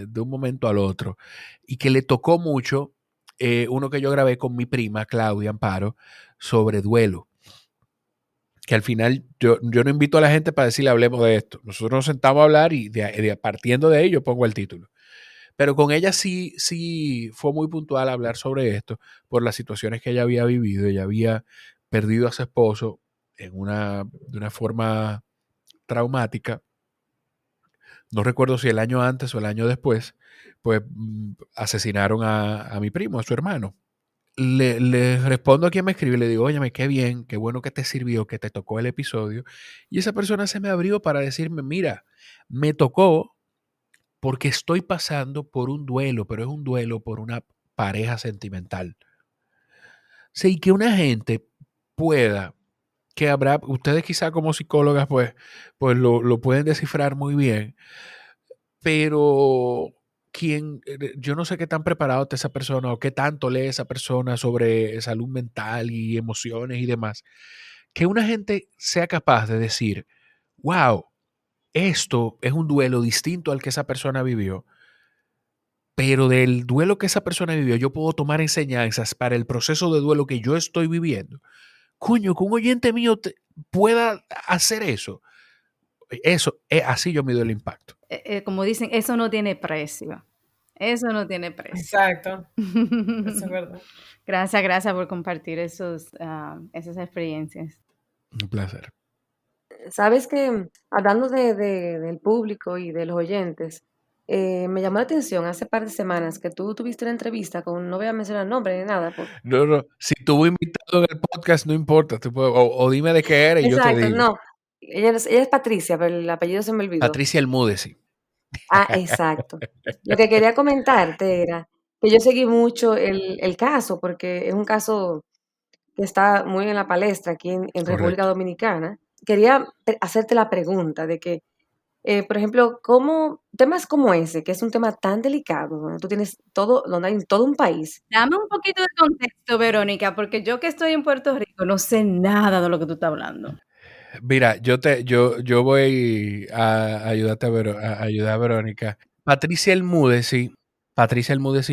de un momento al otro y que le tocó mucho uno que yo grabé con mi prima Claudia Amparo sobre duelo, que al final yo no invito a la gente para decirle hablemos de esto. Nosotros nos sentamos a hablar y partiendo de ello pongo el título. Pero con ella sí fue muy puntual hablar sobre esto por las situaciones que ella había vivido. Ella había perdido a su esposo de una forma traumática. No recuerdo si el año antes o el año después, pues asesinaron a mi primo, a su hermano. Le respondo a quien me escribe y le digo, óyeme, qué bien, qué bueno que te sirvió, que te tocó el episodio. Y esa persona se me abrió para decirme, mira, me tocó porque estoy pasando por un duelo, pero es un duelo por una pareja sentimental. Sí, que una gente pueda, que habrá, ustedes quizá como psicólogas pues lo pueden descifrar muy bien, pero yo no sé qué tan preparado está esa persona o qué tanto lee esa persona sobre salud mental y emociones y demás, que una gente sea capaz de decir, wow, esto es un duelo distinto al que esa persona vivió, pero del duelo que esa persona vivió yo puedo tomar enseñanzas para el proceso de duelo que yo estoy viviendo. Coño, que un oyente mío pueda hacer eso. Eso, así yo mido el impacto. Como dicen, eso no tiene precio. Eso no tiene precio. Exacto. Eso es verdad. Gracias por compartir esas experiencias. Un placer. Sabes que hablando del público y de los oyentes, me llamó la atención hace par de semanas que tú tuviste una entrevista con, no voy a mencionar el nombre ni nada. No, si tuvo invitado en el podcast, no importa. O dime de qué era y yo te Exacto, digo. no. Ella es Patricia, pero el apellido se me olvidó. Patricia Almúdez. Ah, exacto. Lo que quería comentarte era que yo seguí mucho el caso, porque es un caso que está muy en la palestra aquí en República Correcto. Dominicana. Quería hacerte la pregunta de que, por ejemplo, temas como ese, que es un tema tan delicado, donde tú tienes donde hay todo un país. Dame un poquito de contexto, Verónica, porque yo que estoy en Puerto Rico no sé nada de lo que tú estás hablando. Mira, yo voy a ayudarte a ayudar a Verónica. Patricia Almúdez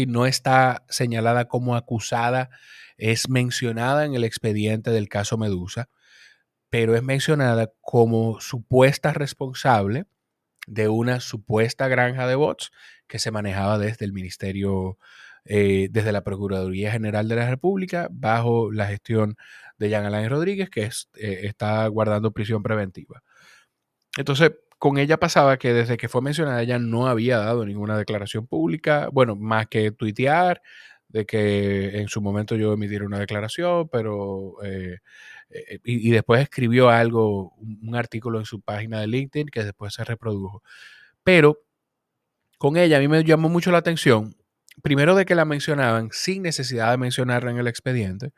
no está señalada como acusada, es mencionada en el expediente del caso Medusa, pero es mencionada como supuesta responsable de una supuesta granja de bots que se manejaba desde el ministerio, desde la Procuraduría General de la República, bajo la gestión de Jean Alain Rodríguez, que está guardando prisión preventiva. Entonces, con ella pasaba que desde que fue mencionada, ella no había dado ninguna declaración pública, bueno, más que tuitear, de que en su momento yo emitiera una declaración, pero y después escribió algo, un artículo en su página de LinkedIn que después se reprodujo. Pero con ella a mí me llamó mucho la atención, primero de que la mencionaban sin necesidad de mencionarla en el expediente,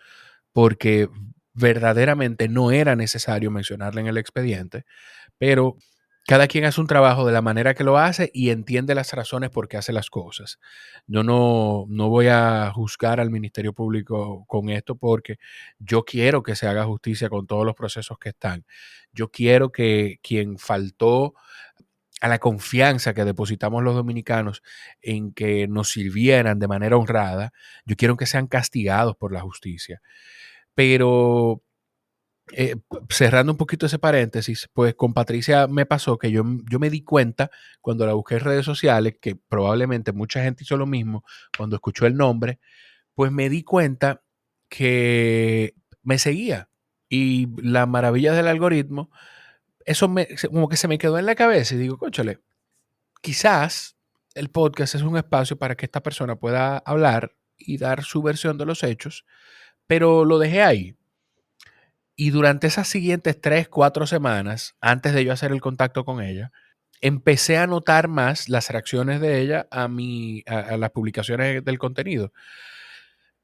porque verdaderamente no era necesario mencionarla en el expediente, pero cada quien hace un trabajo de la manera que lo hace y entiende las razones por qué hace las cosas. Yo no voy a juzgar al Ministerio Público con esto porque yo quiero que se haga justicia con todos los procesos que están. Yo quiero que quien faltó a la confianza que depositamos los dominicanos en que nos sirvieran de manera honrada, yo quiero que sean castigados por la justicia. Pero cerrando un poquito ese paréntesis, pues con Patricia me pasó que yo me di cuenta cuando la busqué en redes sociales, que probablemente mucha gente hizo lo mismo cuando escuchó el nombre, pues me di cuenta que me seguía. Y la maravilla del algoritmo, eso como que se me quedó en la cabeza y digo, cónchale, quizás el podcast es un espacio para que esta persona pueda hablar y dar su versión de los hechos, pero lo dejé ahí. Y durante esas siguientes 3, 4 semanas, antes de yo hacer el contacto con ella, empecé a notar más las reacciones de ella a las publicaciones del contenido.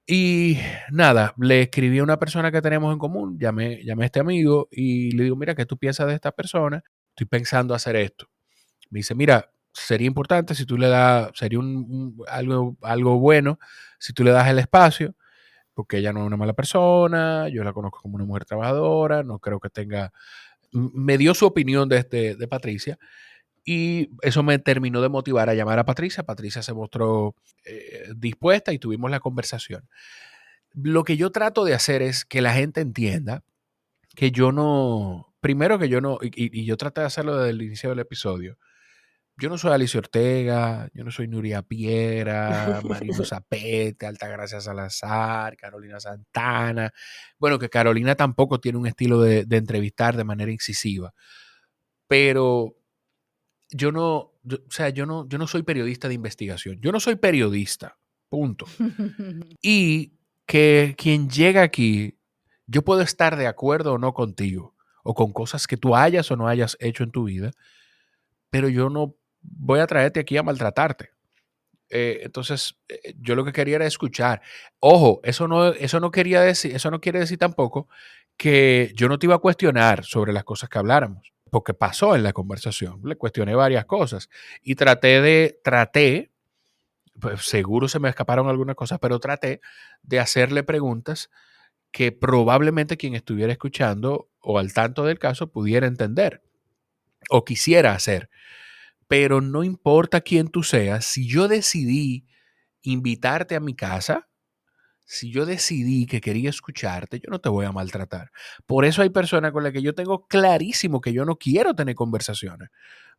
Y nada, le escribí a una persona que tenemos en común, llamé a este amigo y le digo, mira, ¿qué tú piensas de esta persona? Estoy pensando hacer esto. Me dice, mira, sería importante si tú le das, sería algo bueno si tú le das el espacio, porque ella no es una mala persona, yo la conozco como una mujer trabajadora, no creo que tenga... Me dio su opinión de Patricia y eso me terminó de motivar a llamar a Patricia. Patricia se mostró dispuesta y tuvimos la conversación. Lo que yo trato de hacer es que la gente entienda que yo no, primero que yo no, y yo traté de hacerlo desde el inicio del episodio, yo no soy Alicia Ortega, yo no soy Nuria Piera, Marino Zapete, Altagracia Salazar, Carolina Santana. Bueno, que Carolina tampoco tiene un estilo de entrevistar de manera incisiva, pero yo no soy periodista de investigación, yo no soy periodista, punto. Y que quien llega aquí, yo puedo estar de acuerdo o no contigo, o con cosas que tú hayas o no hayas hecho en tu vida, pero yo no voy a traerte aquí a maltratarte. Entonces, yo lo que quería era escuchar. Ojo, eso no quiere decir tampoco que yo no te iba a cuestionar sobre las cosas que habláramos, porque pasó en la conversación. Le cuestioné varias cosas y pues seguro se me escaparon algunas cosas, pero traté de hacerle preguntas que probablemente quien estuviera escuchando o al tanto del caso pudiera entender o quisiera hacer. Pero no importa quién tú seas, si yo decidí invitarte a mi casa, si yo decidí que quería escucharte, yo no te voy a maltratar. Por eso hay personas con las que yo tengo clarísimo que yo no quiero tener conversaciones,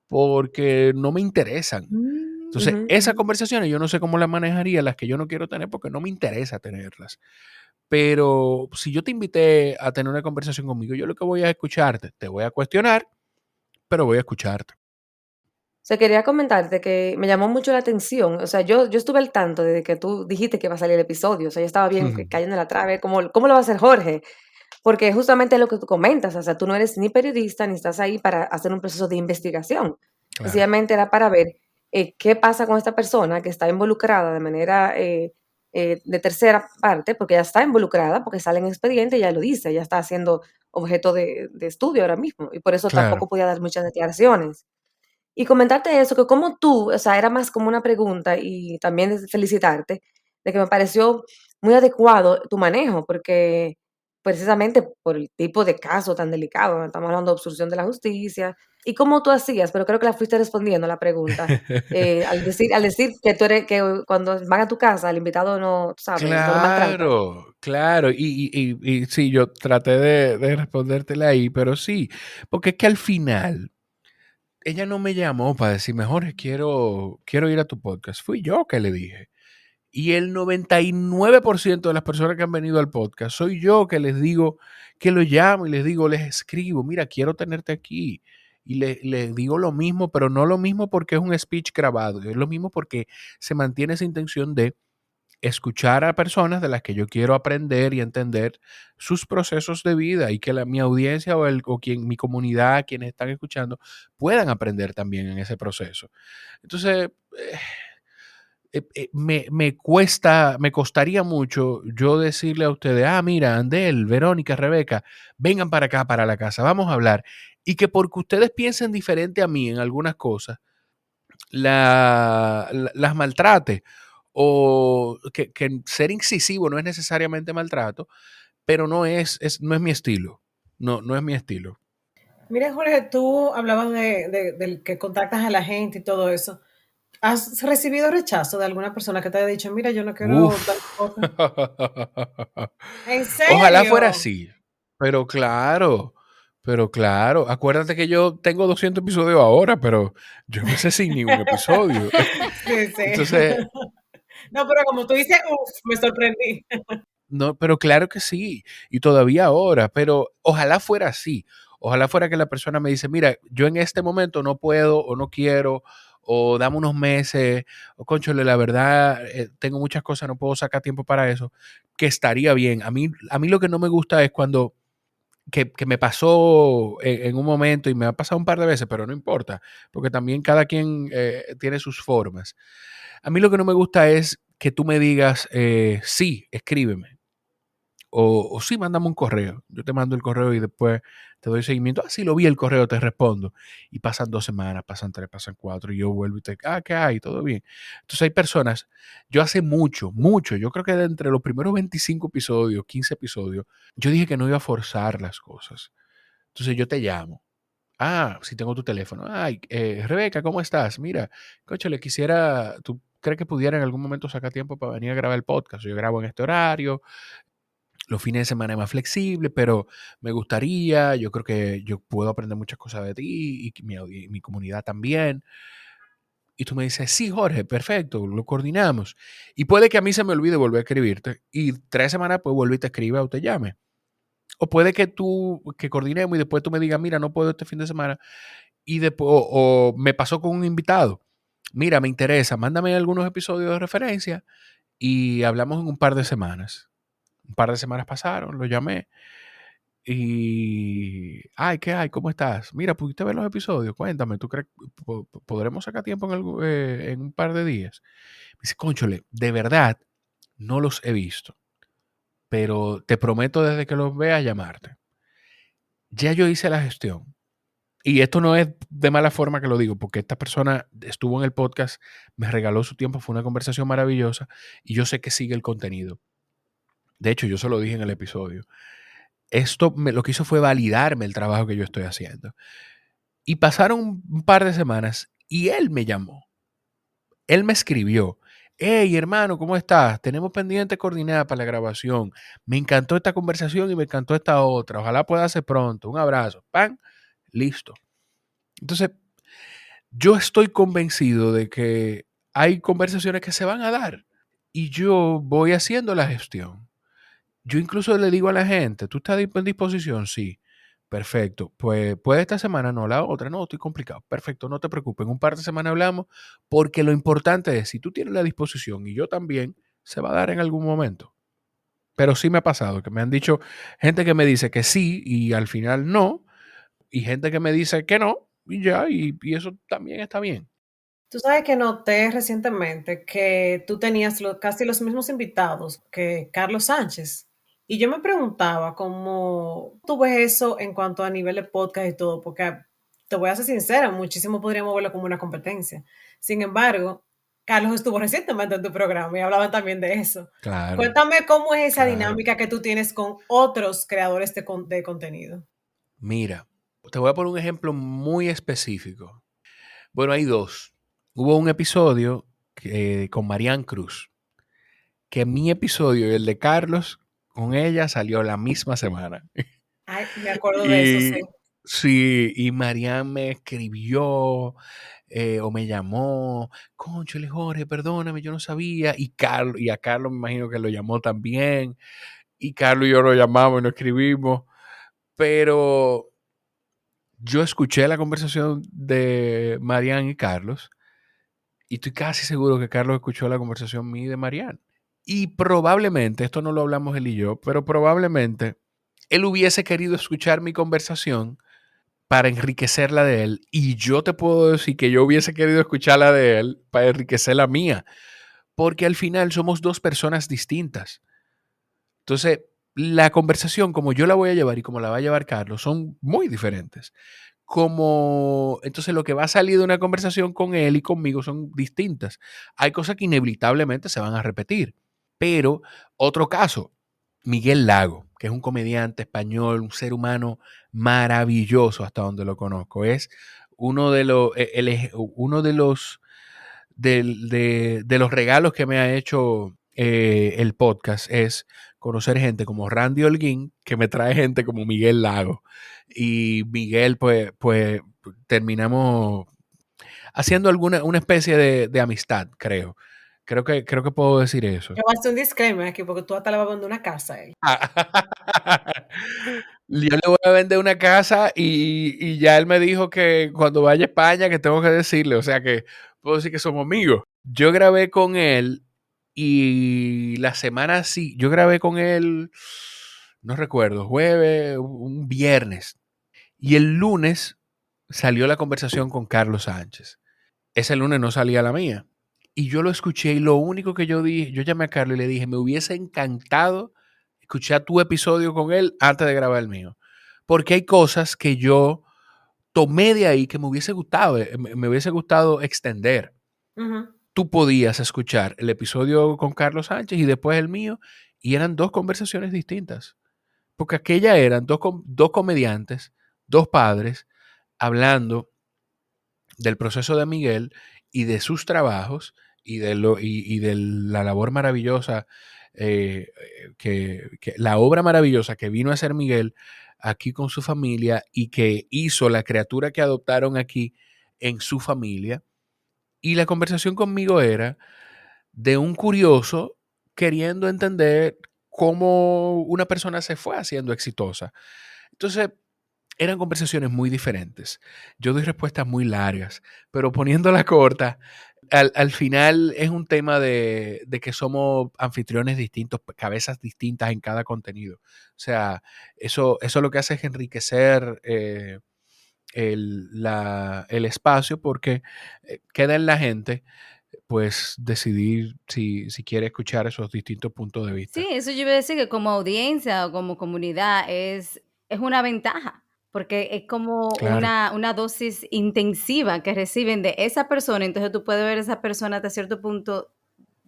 porque no me interesan. Entonces, esas conversaciones yo no sé cómo las manejaría, las que yo no quiero tener, porque no me interesa tenerlas. Pero si yo te invité a tener una conversación conmigo, yo lo que voy a escucharte, te voy a cuestionar, pero voy a escucharte. O sea, quería comentarte que me llamó mucho la atención. O sea, yo estuve al tanto desde que tú dijiste que iba a salir el episodio. O sea, yo estaba bien cayendo en la trave. ¿Cómo lo va a hacer Jorge? Porque justamente lo que tú comentas. O sea, tú no eres ni periodista ni estás ahí para hacer un proceso de investigación. Claro. Sencillamente era para ver qué pasa con esta persona que está involucrada de manera de tercera parte, porque ya está involucrada, porque sale en expediente y ya lo dice, ya está siendo objeto de estudio ahora mismo. Y por eso Claro. tampoco podía dar muchas declaraciones. Y comentarte eso, que como tú, o sea, era más como una pregunta y también felicitarte, de que me pareció muy adecuado tu manejo, porque precisamente por el tipo de caso tan delicado, ¿no? Estamos hablando de obstrucción de la justicia, y cómo tú hacías, pero creo que la fuiste respondiendo a la pregunta, al decir que tú eres, que cuando van a tu casa, el invitado no, tú sabes, no lo maltrata. Claro. Y sí, yo traté de respondértela ahí, pero sí, porque es que al final ella no me llamó para decirme, Jorge, quiero ir a tu podcast. Fui yo que le dije. Y el 99% de las personas que han venido al podcast, soy yo que les digo, que los llamo y les digo, les escribo, mira, quiero tenerte aquí. Y les digo lo mismo, pero no lo mismo porque es un speech grabado, es lo mismo porque se mantiene esa intención de escuchar a personas de las que yo quiero aprender y entender sus procesos de vida y que mi audiencia mi comunidad, quienes están escuchando, puedan aprender también en ese proceso. Entonces, me costaría mucho yo decirle a ustedes, mira, Andel, Verónica, Rebeca, vengan para acá, para la casa, vamos a hablar. Y que porque ustedes piensen diferente a mí en algunas cosas, las maltrate. O que ser incisivo no es necesariamente maltrato, pero no es mi estilo. No es mi estilo. Mira, Jorge, tú hablabas del que contactas a la gente y todo eso. ¿Has recibido rechazo de alguna persona que te haya dicho, mira, yo no quiero tal cosa? ¿En serio? Ojalá fuera así, pero claro. Acuérdate que yo tengo 200 episodios ahora, pero yo empecé sin ningún episodio. Sí. Entonces, no, pero como tú dices, me sorprendí. No, pero claro que sí, y todavía ahora, pero ojalá fuera así. Ojalá fuera que la persona me dice, mira, yo en este momento no puedo o no quiero, o dame unos meses, o cónchale, la verdad, tengo muchas cosas, no puedo sacar tiempo para eso, que estaría bien. A mí lo que no me gusta es cuando, que me pasó en un momento, y me ha pasado un par de veces, pero no importa, porque también cada quien tiene sus formas. A mí lo que no me gusta es que tú me digas, sí, escríbeme. o sí, mándame un correo. Yo te mando el correo y después te doy seguimiento. Sí, lo vi el correo, te respondo. Y pasan 2 semanas, pasan 3, pasan 4, y yo vuelvo y ¿qué hay? ¿Todo bien? Entonces hay personas, yo hace mucho, yo creo que de entre los primeros 25 episodios, 15 episodios, yo dije que no iba a forzar las cosas. Entonces yo te llamo. Si tengo tu teléfono. Rebeca, ¿cómo estás? Mira, coche, ¿tú crees que pudiera en algún momento sacar tiempo para venir a grabar el podcast? Yo grabo en este horario, los fines de semana es más flexible, pero me gustaría, yo creo que yo puedo aprender muchas cosas de ti y que mi comunidad también. Y tú me dices, sí, Jorge, perfecto, lo coordinamos. Y puede que a mí se me olvide volver a escribirte y 3 semanas pues vuelvo y te escriba o te llame. O puede que coordinemos y después tú me digas, mira, no puedo este fin de semana. Y después, o me pasó con un invitado. Mira, me interesa, mándame algunos episodios de referencia y hablamos en un par de semanas. Un par de semanas pasaron, lo llamé y, ¿qué hay? ¿Cómo estás? Mira, ¿pudiste ver los episodios? Cuéntame, ¿tú crees que podremos sacar tiempo en un par de días? Me dice, cónchole, de verdad, no los he visto, pero te prometo desde que los vea llamarte. Ya yo hice la gestión. Y esto no es de mala forma que lo digo, porque esta persona estuvo en el podcast, me regaló su tiempo, fue una conversación maravillosa y yo sé que sigue el contenido. De hecho, yo se lo dije en el episodio. Esto lo que hizo fue validarme el trabajo que yo estoy haciendo. Y pasaron un par de semanas y él me llamó. Él me escribió. Hey, hermano, ¿cómo estás? Tenemos pendiente coordinada para la grabación. Me encantó esta conversación y me encantó esta otra. Ojalá pueda ser pronto. Un abrazo. ¡Pam! Listo. Entonces, yo estoy convencido de que hay conversaciones que se van a dar y yo voy haciendo la gestión. Yo incluso le digo a la gente, ¿tú estás en disposición? Sí. Perfecto. Pues esta semana no, la otra no, estoy complicado. Perfecto, no te preocupes. En un par de semanas hablamos porque lo importante es, si tú tienes la disposición y yo también, se va a dar en algún momento. Pero sí me ha pasado que me han dicho gente que me dice que sí y al final no, y gente que me dice que no y ya, y eso también está bien. Tú sabes que noté recientemente que tú tenías casi los mismos invitados que Carlos Sánchez. Y yo me preguntaba cómo tú ves eso en cuanto a nivel de podcast y todo, porque te voy a ser sincera, muchísimo podríamos verlo como una competencia. Sin embargo, Carlos estuvo recientemente en tu programa y hablaban también de eso. Claro. Cuéntame cómo es esa Claro. dinámica que tú tienes con otros creadores de contenido. Mira, te voy a poner un ejemplo muy específico. Bueno, hay 2. Hubo un episodio con Marian Cruz, que mi episodio y el de Carlos con ella salió la misma semana. Ay, me acuerdo de eso, sí. Sí, y Marian me escribió o me llamó, cónchale Jorge, perdóname, yo no sabía. Y a Carlos me imagino que lo llamó también. Y Carlos y yo lo llamamos y nos escribimos. Pero yo escuché la conversación de Marian y Carlos y estoy casi seguro que Carlos escuchó la conversación mía y de Marian. Y probablemente, esto no lo hablamos él y yo, pero probablemente él hubiese querido escuchar mi conversación para enriquecer la de él. Y yo te puedo decir que yo hubiese querido escuchar la de él para enriquecer la mía. Porque al final somos 2 personas distintas. Entonces, la conversación, como yo la voy a llevar y como la va a llevar Carlos, son muy diferentes. Entonces lo que va a salir de una conversación con él y conmigo son distintas. Hay cosas que inevitablemente se van a repetir. Pero otro caso, Miguel Lago, que es un comediante español, un ser humano maravilloso hasta donde lo conozco. Es uno de los regalos que me ha hecho el podcast es conocer gente como Randy Holguín, que me trae gente como Miguel Lago. Y Miguel, pues terminamos haciendo una especie de amistad, creo. Creo que puedo decir eso. Yo voy a hacer un disclaimer aquí porque tú hasta le vas a vender una casa a él. Yo le voy a vender una casa y ya él me dijo que cuando vaya a España que tengo que decirle, o sea que puedo decir que somos amigos. Yo grabé con él y la semana sí, yo grabé con él, no recuerdo, jueves, un viernes. Y el lunes salió la conversación con Carlos Sánchez. Ese lunes no salía la mía. Y yo lo escuché y lo único que yo dije, yo llamé a Carlos y le dije, me hubiese encantado escuché tu episodio con él antes de grabar el mío. Porque hay cosas que yo tomé de ahí que me hubiese gustado extender. Tú podías escuchar el episodio con Carlos Sánchez y después el mío, y eran 2 conversaciones distintas. Porque aquella eran dos comediantes, 2 padres, hablando del proceso de Miguel y de sus trabajos y de la labor maravillosa, la obra maravillosa que vino a hacer Miguel aquí con su familia y que hizo la criatura que adoptaron aquí en su familia. Y la conversación conmigo era de un curioso queriendo entender cómo una persona se fue haciendo exitosa. Entonces, eran conversaciones muy diferentes. Yo doy respuestas muy largas, pero poniéndola corta, al final es un tema de que somos anfitriones distintos, cabezas distintas en cada contenido. O sea, eso lo que hace es enriquecer el espacio, porque queda en la gente pues decidir si quiere escuchar esos distintos puntos de vista. Sí, eso yo iba a decir que como audiencia o como comunidad es una ventaja, porque es como Claro, una dosis intensiva que reciben de esa persona, entonces tú puedes ver a esa persona hasta cierto punto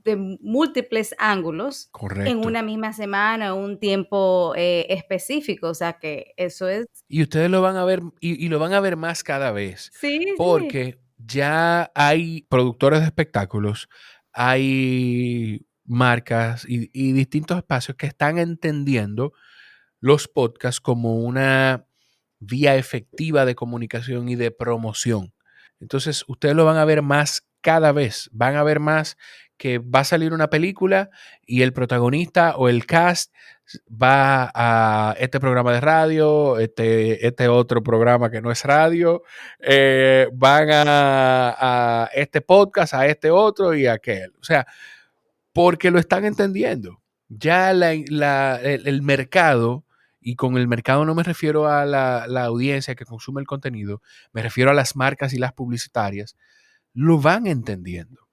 de múltiples ángulos en correcto. una misma semana, un tiempo específico, o sea que eso es... Y ustedes lo van a ver, y lo van a ver más cada vez, Sí, sí. porque ya hay productores de espectáculos, hay marcas y distintos espacios que están entendiendo los podcasts como una vía efectiva de comunicación y de promoción. Entonces, ustedes lo van a ver más cada vez. Van a ver más que va a salir una película y el protagonista o el cast va a este programa de radio, este otro programa que no es radio, van a este podcast, a este otro y a aquel. O sea, porque lo están entendiendo. Ya el mercado, y con el mercado no me refiero a la audiencia que consume el contenido, me refiero a las marcas y las publicitarias, lo van entendiendo.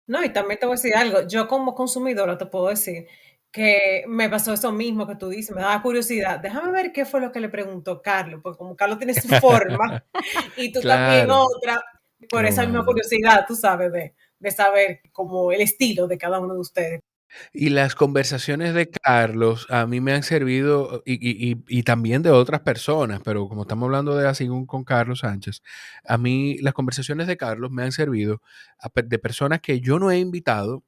No, y también te voy a decir algo. Yo como consumidora te puedo decir que me pasó eso mismo que tú dices, me daba curiosidad. Déjame ver qué fue lo que le preguntó Carlos, porque como Carlos tiene su forma y tú también Claro, otra, por esa misma claro. curiosidad, tú sabes, de saber como el estilo de cada uno de ustedes. Y las conversaciones de Carlos a mí me han servido, y también de otras personas, pero como estamos hablando de así con Carlos Sánchez, a mí las conversaciones de Carlos me han servido de personas que yo no he invitado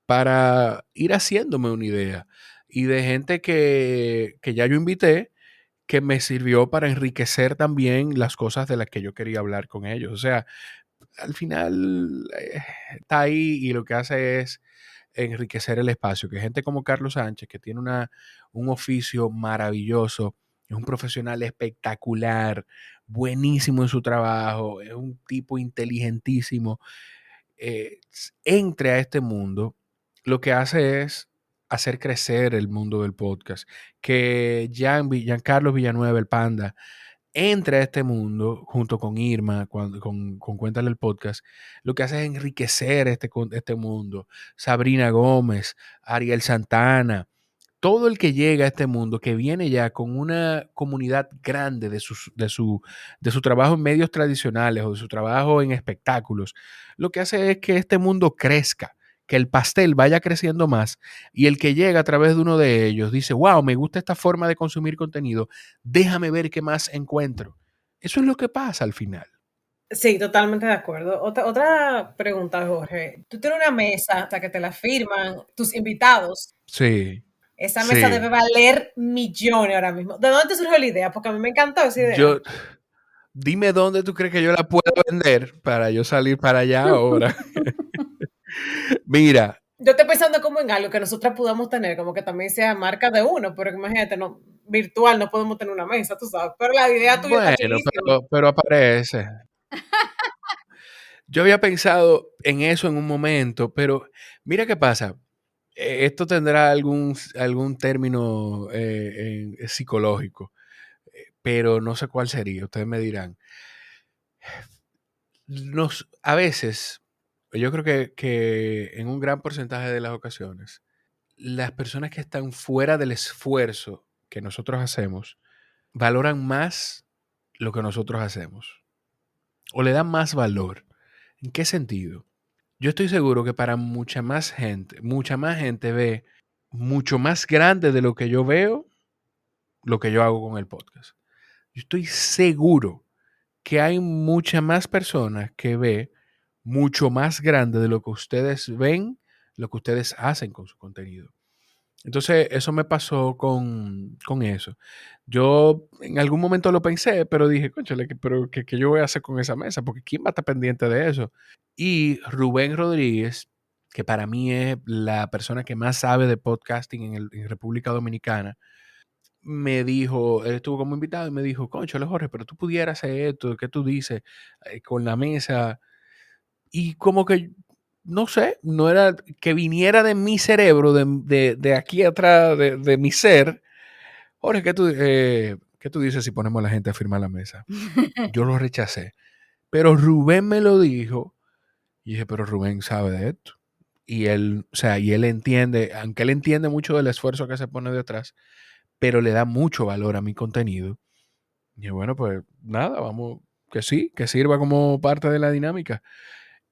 para ir haciéndome una idea, y de gente que ya yo invité, que me sirvió para enriquecer también las cosas de las que yo quería hablar con ellos. O sea, al final está ahí y lo que hace es enriquecer el espacio. Que gente como Carlos Sánchez, que tiene un oficio maravilloso, es un profesional espectacular, buenísimo en su trabajo, es un tipo inteligentísimo, entre a este mundo, lo que hace es hacer crecer el mundo del podcast. Que Giancarlo Villanueva, el Panda, entre a este mundo junto con Irma, con Cuéntale el Podcast, lo que hace es enriquecer este mundo. Sabrina Gómez, Ariel Santana, todo el que llega a este mundo, que viene ya con una comunidad grande de su trabajo en medios tradicionales o de su trabajo en espectáculos, lo que hace es que este mundo crezca, que el pastel vaya creciendo más, y el que llega a través de uno de ellos dice, wow, me gusta esta forma de consumir contenido, déjame ver qué más encuentro. Eso es lo que pasa al final. Sí, totalmente de acuerdo. Otra pregunta, Jorge. Tú tienes una mesa hasta que te la firman tus invitados. Sí, Esa mesa sí. debe valer millones ahora mismo. ¿De dónde te surgió la idea? Porque a mí me encantó esa idea. Dime dónde tú crees que yo la puedo vender para yo salir para allá ahora. Mira, Yo estoy pensando como en algo que nosotras podamos tener, como que también sea marca de uno, pero imagínate, no, virtual no podemos tener una mesa, tú sabes. Pero la idea tuya está bueno, chulísima. pero aparece. Yo había pensado en eso en un momento, pero mira qué pasa. Esto tendrá algún término psicológico, pero no sé cuál sería. Ustedes me dirán. A veces, yo creo que en un gran porcentaje de las ocasiones, las personas que están fuera del esfuerzo que nosotros hacemos valoran más lo que nosotros hacemos o le dan más valor. ¿En qué sentido? Yo estoy seguro que para mucha más gente ve mucho más grande de lo que yo veo, lo que yo hago con el podcast. Yo estoy seguro que hay muchas más personas que ve mucho más grande de lo que ustedes ven, lo que ustedes hacen con su contenido. Entonces, eso me pasó con eso. Yo en algún momento lo pensé, pero dije, cónchale, pero ¿qué yo voy a hacer con esa mesa? Porque ¿quién va a estar pendiente de eso? Y Rubén Rodríguez, que para mí es la persona que más sabe de podcasting en República Dominicana, me dijo, él estuvo como invitado y me dijo, cónchale, Jorge, pero tú pudieras hacer esto, ¿qué tú dices? Con la mesa. Y como que, no sé, no era que viniera de mi cerebro, de aquí atrás, de mi ser. Jorge, ¿qué tú dices si ponemos a la gente a firmar la mesa? Yo lo rechacé. Pero Rubén me lo dijo y dije, pero Rubén sabe de esto. Y él, o sea, y él entiende, aunque él entiende mucho del esfuerzo que se pone detrás, pero le da mucho valor a mi contenido. Y dije, bueno, pues nada, vamos, que sí, que sirva como parte de la dinámica.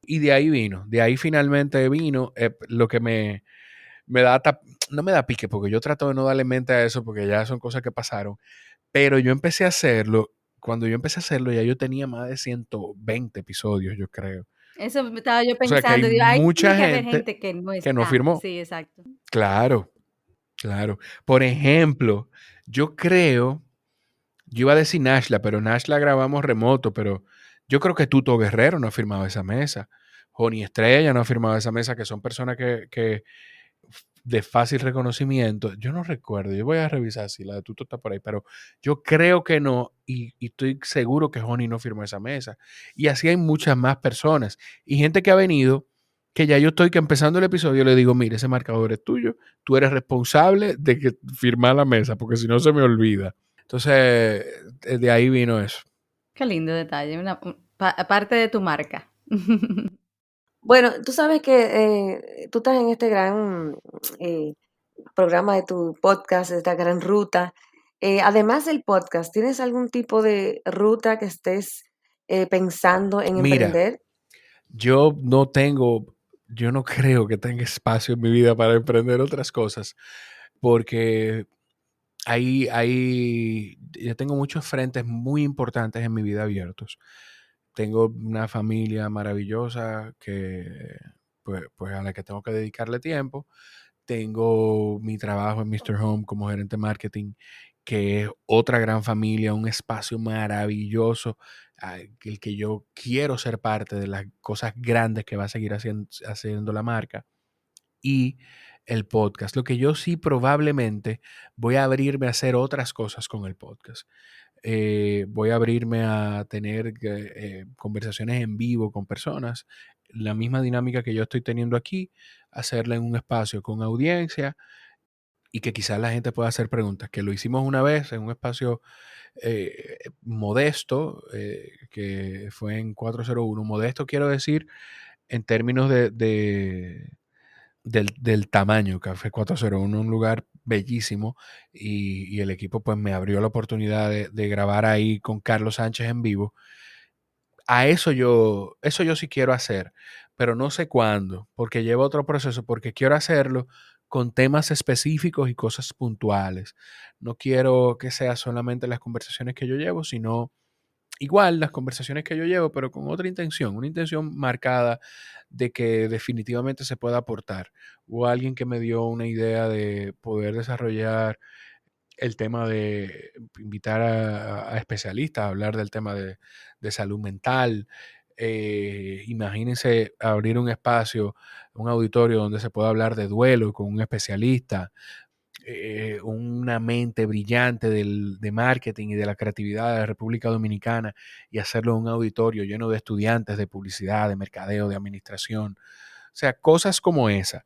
Y de ahí finalmente vino lo que me da, no me da pique, porque yo trato de no darle mente a eso, porque ya son cosas que pasaron, pero yo empecé a hacerlo, cuando yo empecé a hacerlo ya yo tenía más de 120 episodios, yo creo. Eso estaba yo O sea que hay pensando, digo, ahí tiene mucha que haber gente gente que no que no está. firmó. Sí, exacto. Claro, claro. Por ejemplo, yo creo, yo iba a decir Nashla, pero Nashla grabamos remoto, pero yo creo que Tuto Guerrero no ha firmado esa mesa. Joni Estrella no ha firmado esa mesa, que son personas que de fácil reconocimiento. Yo no recuerdo, yo voy a revisar si la de Tuto está por ahí, pero yo creo que no, y estoy seguro que Joni no firmó esa mesa. Y así hay muchas más personas y gente que ha venido, que ya yo estoy que empezando el episodio le digo, mire, ese marcador es tuyo, tú eres responsable de que firmar la mesa, porque si no se me olvida. Entonces, de ahí vino eso. Qué lindo detalle, parte de tu marca. Bueno, tú sabes que tú estás en este gran programa de tu podcast, esta gran ruta. Además del podcast, ¿tienes algún tipo de ruta que estés pensando en Mira, emprender? yo no creo que tenga espacio en mi vida para emprender otras cosas, porque yo tengo muchos frentes muy importantes en mi vida abiertos. Tengo una familia maravillosa que, pues a la que tengo que dedicarle tiempo. Tengo mi trabajo en Mr. Home como gerente de marketing, que es otra gran familia, un espacio maravilloso, el que yo quiero ser parte de las cosas grandes que va a seguir haciendo la marca. Y el podcast. Lo que yo sí probablemente voy a abrirme a hacer otras cosas con el podcast. Voy a abrirme a tener conversaciones en vivo con personas. La misma dinámica que yo estoy teniendo aquí, hacerla en un espacio con audiencia y que quizás la gente pueda hacer preguntas, que lo hicimos una vez en un espacio modesto, que fue en 401. Modesto quiero decir en términos del tamaño. Café 401, un lugar bellísimo, y el equipo pues me abrió la oportunidad de grabar ahí con Carlos Sánchez en vivo. Eso yo sí quiero hacer, pero no sé cuándo, porque lleva otro proceso, porque quiero hacerlo con temas específicos y cosas puntuales. No quiero que sea solamente las conversaciones que yo llevo, sino igual las conversaciones que yo llevo, pero con otra intención, una intención marcada de que definitivamente se pueda aportar. Hubo alguien que me dio una idea de poder desarrollar el tema de invitar a especialistas a hablar del tema de salud mental. Imagínense abrir un espacio, un auditorio donde se pueda hablar de duelo con un especialista, una mente brillante de marketing y de la creatividad de la República Dominicana, y hacerlo en un auditorio lleno de estudiantes de publicidad, de mercadeo, de administración. O sea, cosas como esa.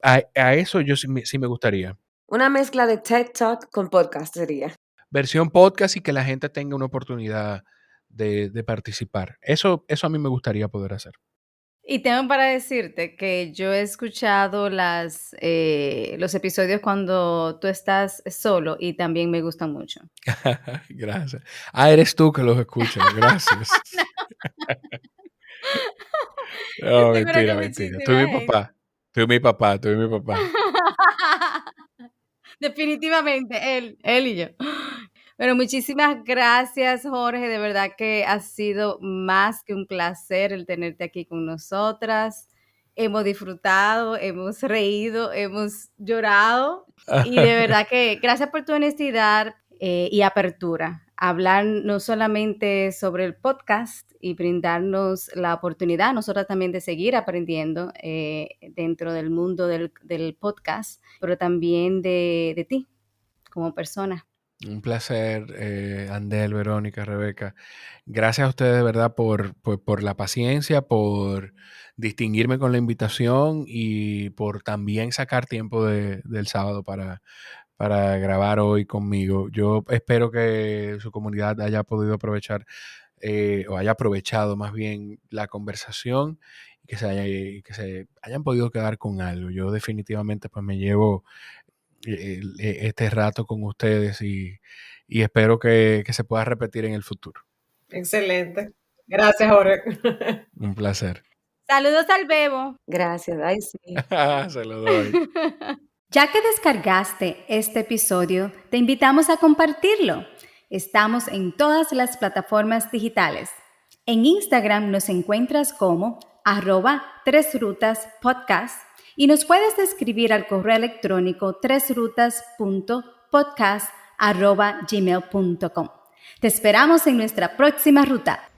A eso yo sí me gustaría. Una mezcla de TED Talk con podcast sería. Versión podcast y que la gente tenga una oportunidad de participar. Eso a mí me gustaría poder hacer. Y tengo para decirte que yo he escuchado los episodios cuando tú estás solo y también me gustan mucho. Gracias. Eres tú que los escuchas. Gracias. No, Estoy segura que mentira. Tú y muchísima mi gente. papá. Tú y mi papá. Definitivamente, él y yo. Bueno, muchísimas gracias, Jorge. De verdad que ha sido más que un placer el tenerte aquí con nosotras. Hemos disfrutado, hemos reído, hemos llorado. Y de verdad que gracias por tu honestidad y apertura. Hablar no solamente sobre el podcast y brindarnos la oportunidad, nosotras también de seguir aprendiendo dentro del mundo del podcast, pero también de ti como persona. Un placer, Andel, Verónica, Rebeca. Gracias a ustedes de verdad por la paciencia, por distinguirme con la invitación y por también sacar tiempo del sábado para grabar hoy conmigo. Yo espero que su comunidad haya podido aprovechar o haya aprovechado más bien la conversación y que se hayan podido quedar con algo. Yo definitivamente pues me llevo este rato con ustedes y espero que se pueda repetir en el futuro. Excelente. Gracias, Jorge. Un placer. Saludos al Bebo. Gracias, ay sí. Se lo doy. Ya que descargaste este episodio, te invitamos a compartirlo. Estamos en todas las plataformas digitales. En Instagram nos encuentras como @tresrutaspodcast y nos puedes escribir al correo electrónico tresrutas.podcast@gmail.com. Te esperamos en nuestra próxima ruta.